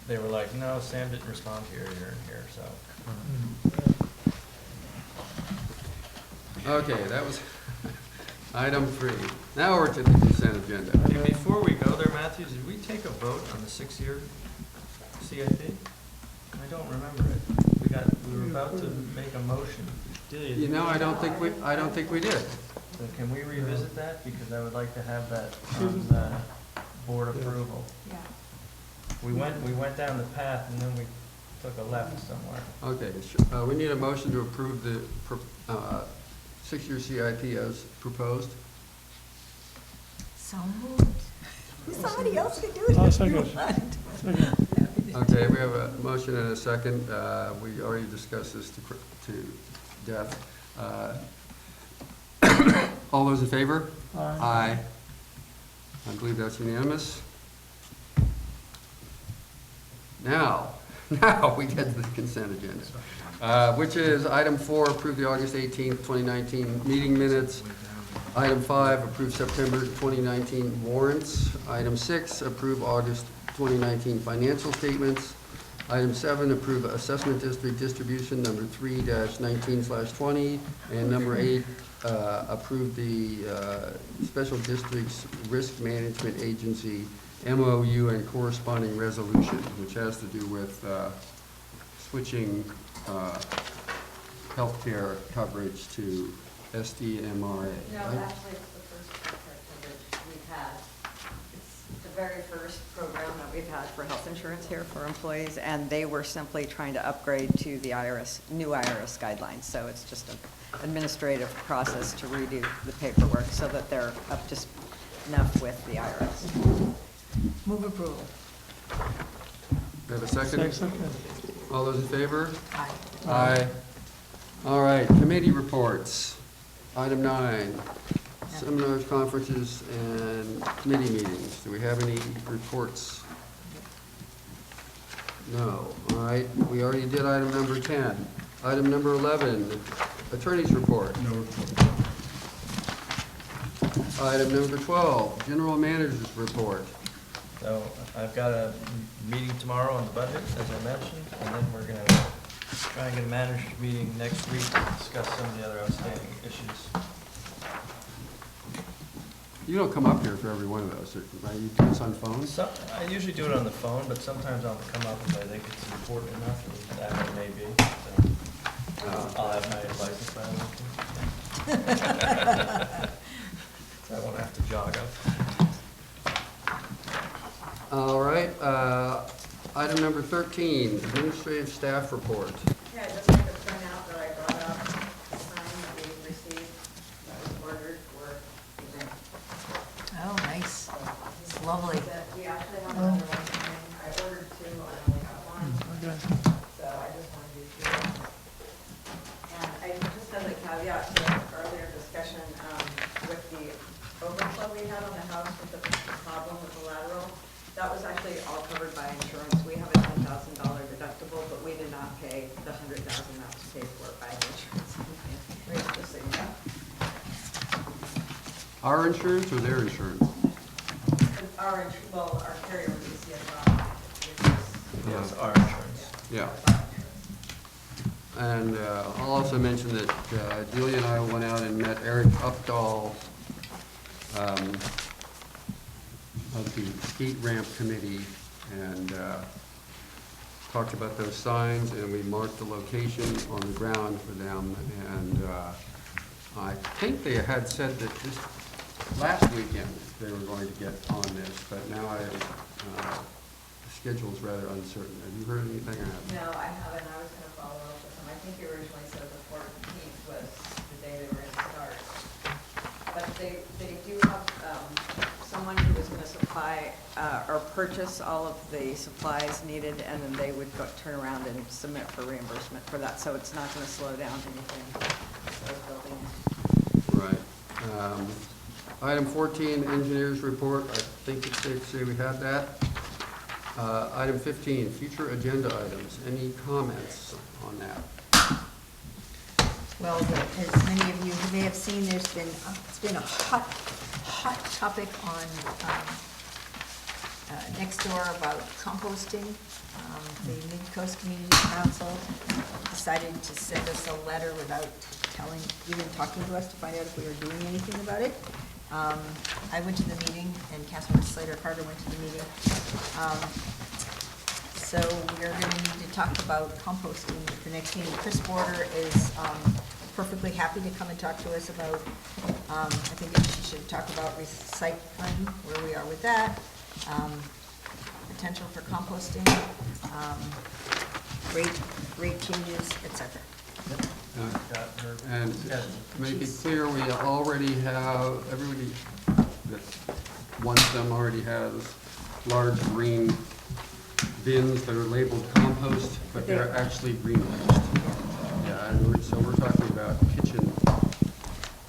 they were like, no, Sam didn't respond here, here, and here, so. Okay, that was item 3. Now we're to the consent agenda. Hey, before we go there, Matthews, did we take a vote on the 6-year CIP? I don't remember it. We were about to make a motion. Delia, You did know, we? I don't think we did. So can we revisit that? Because I would like to have that on the board approval. Yeah. We went down the path and then we took a left somewhere. Okay, we need a motion to approve the 6-year CIP as proposed. So moved. Somebody else can do it I'll if you second. want. Okay, we have a motion and a second. We already discussed this to death. All those in favor? Aye. I believe that's unanimous. Now we get to the consent agenda, which is item 4, approve the August 18th, 2019 meeting minutes. Item 5, approve September 2019 warrants. Item 6, approve August 2019 financial statements. Item 7, approve assessment district distribution number 3-19/20. And number 8, approve the special district's risk management agency MOU and corresponding resolution, which has to do with switching healthcare coverage to SDMRA. No, right? actually, it's the first contract coverage we've had. It's the very first program that we've had for health insurance here for employees, and they were simply trying to upgrade to the new IRS guidelines. So it's just an administrative process to redo the paperwork so that they're up to enough with the IRS. Move approval. We have a second? Second. All those in favor? Aye. Aye. All right, committee reports. Item 9, seminars, conferences, and committee meetings. Do we have any reports? No. All right, we already did item number 10. Item number 11, attorney's report. No report. Item number 12, general manager's report. So I've got a meeting tomorrow on the budget, as I mentioned, and then we're gonna try and get a managers meeting next week to discuss some of the other outstanding issues. You don't come up here for every one of those, right? You do this on phones? So, I usually do it on the phone, but sometimes I'll come up if I think it's important enough, and that it may be, so. I'll have my license by so I won't have to jog up. All right, item number 13, administrative staff report. Yeah, I just like to point out that I brought up the sign that we received, that was ordered for the event. Oh, nice. It's lovely. We actually have another one coming. I ordered 2, I only got 1, Okay. so I just wanted you to know. And I just as a caveat to the earlier discussion, with the overflow we had on the house with the problem with the lateral, that was actually all covered by insurance. We have a $10,000 deductible, but we did not pay the $100,000 that was paid for by the insurance company. Just so you know. Our insurance or their insurance? Our carrier was GCSD, which is. Yes, our insurance. Yeah. And I'll also mention that Delia and I went out and met Eric Updahl of the skate ramp committee and talked about those signs, and we marked the location on the ground for them. And I think they had said that this last weekend they were going to get on this, but now the schedule's rather uncertain. Have you heard anything? No, I haven't. I was gonna follow up with them. I think you originally said the 14th was the day they were gonna start. But they do have, someone who was gonna supply, or purchase all of the supplies needed, and then they would turn around and submit for reimbursement for that, so it's not gonna slow down anything, those buildings. Right. Item 14, engineers report. I think it's safe to say we had that. Item 15, future agenda items. Any comments on that? Well, as many of you may have seen, it's been a hot topic on next door about composting. The Mid-Coast Community Council decided to send us a letter without even talking to us to find out if we were doing anything about it. I went to the meeting, and Councilman Slater-Carter went to the meeting. So we're going to need to talk about composting at the next meeting. Chris Border is perfectly happy to come and talk to us about, I think that she should talk about recycling, where we are with that, potential for composting, rate changes, et cetera. And to make it clear, we already have, everybody that wants them already has large green bins that are labeled compost, but they're actually green waste. Yeah, and so we're talking about kitchen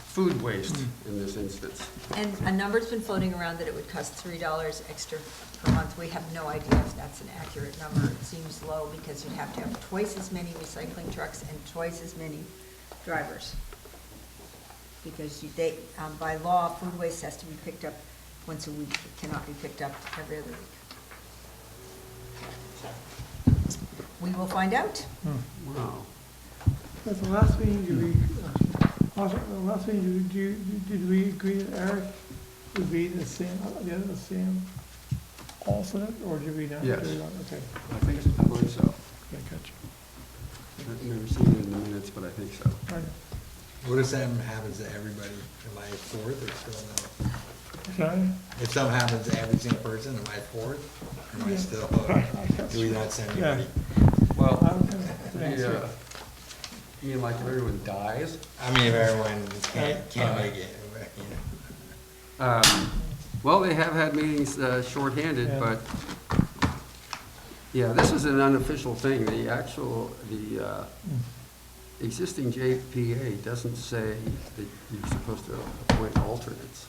food waste in this instance. And a number's been floating around that it would cost $3 extra per month. We have no idea if that's an accurate number. It seems low because you'd have to have twice as many recycling trucks and twice as many drivers. Because by law, food waste has to be picked up once a week. It cannot be picked up every other week. We will find out. Wow. At the last meeting, did we agree that Eric would be the same alternate, or did we not? Yes. Okay, I believe so. okay, gotcha. I've never seen it in the minutes, but I think so. All right. What if something happens to everybody? Am I fourth or still no? Sorry? If something happens to every single person, am I fourth? Or am I still, do we not send anybody? Well, Yeah. you mean like if everyone dies? I mean, if everyone can't make it, you know. Well, they have had meetings shorthanded, Yeah. but, yeah, this is an unofficial thing. The existing JPA doesn't say that you're supposed to appoint alternates.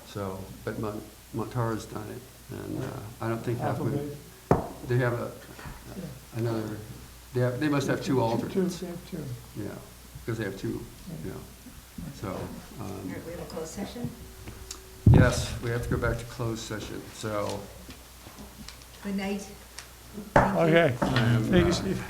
So, but Montara's done it, and I don't think Huffman, they have another, they must have two alternates. They have two. Yeah, because they have two, yeah. So, All right, we have a closed session. yes, we have to go back to closed session, so. Good night. Thank you. Okay, I am, thank you, Steve.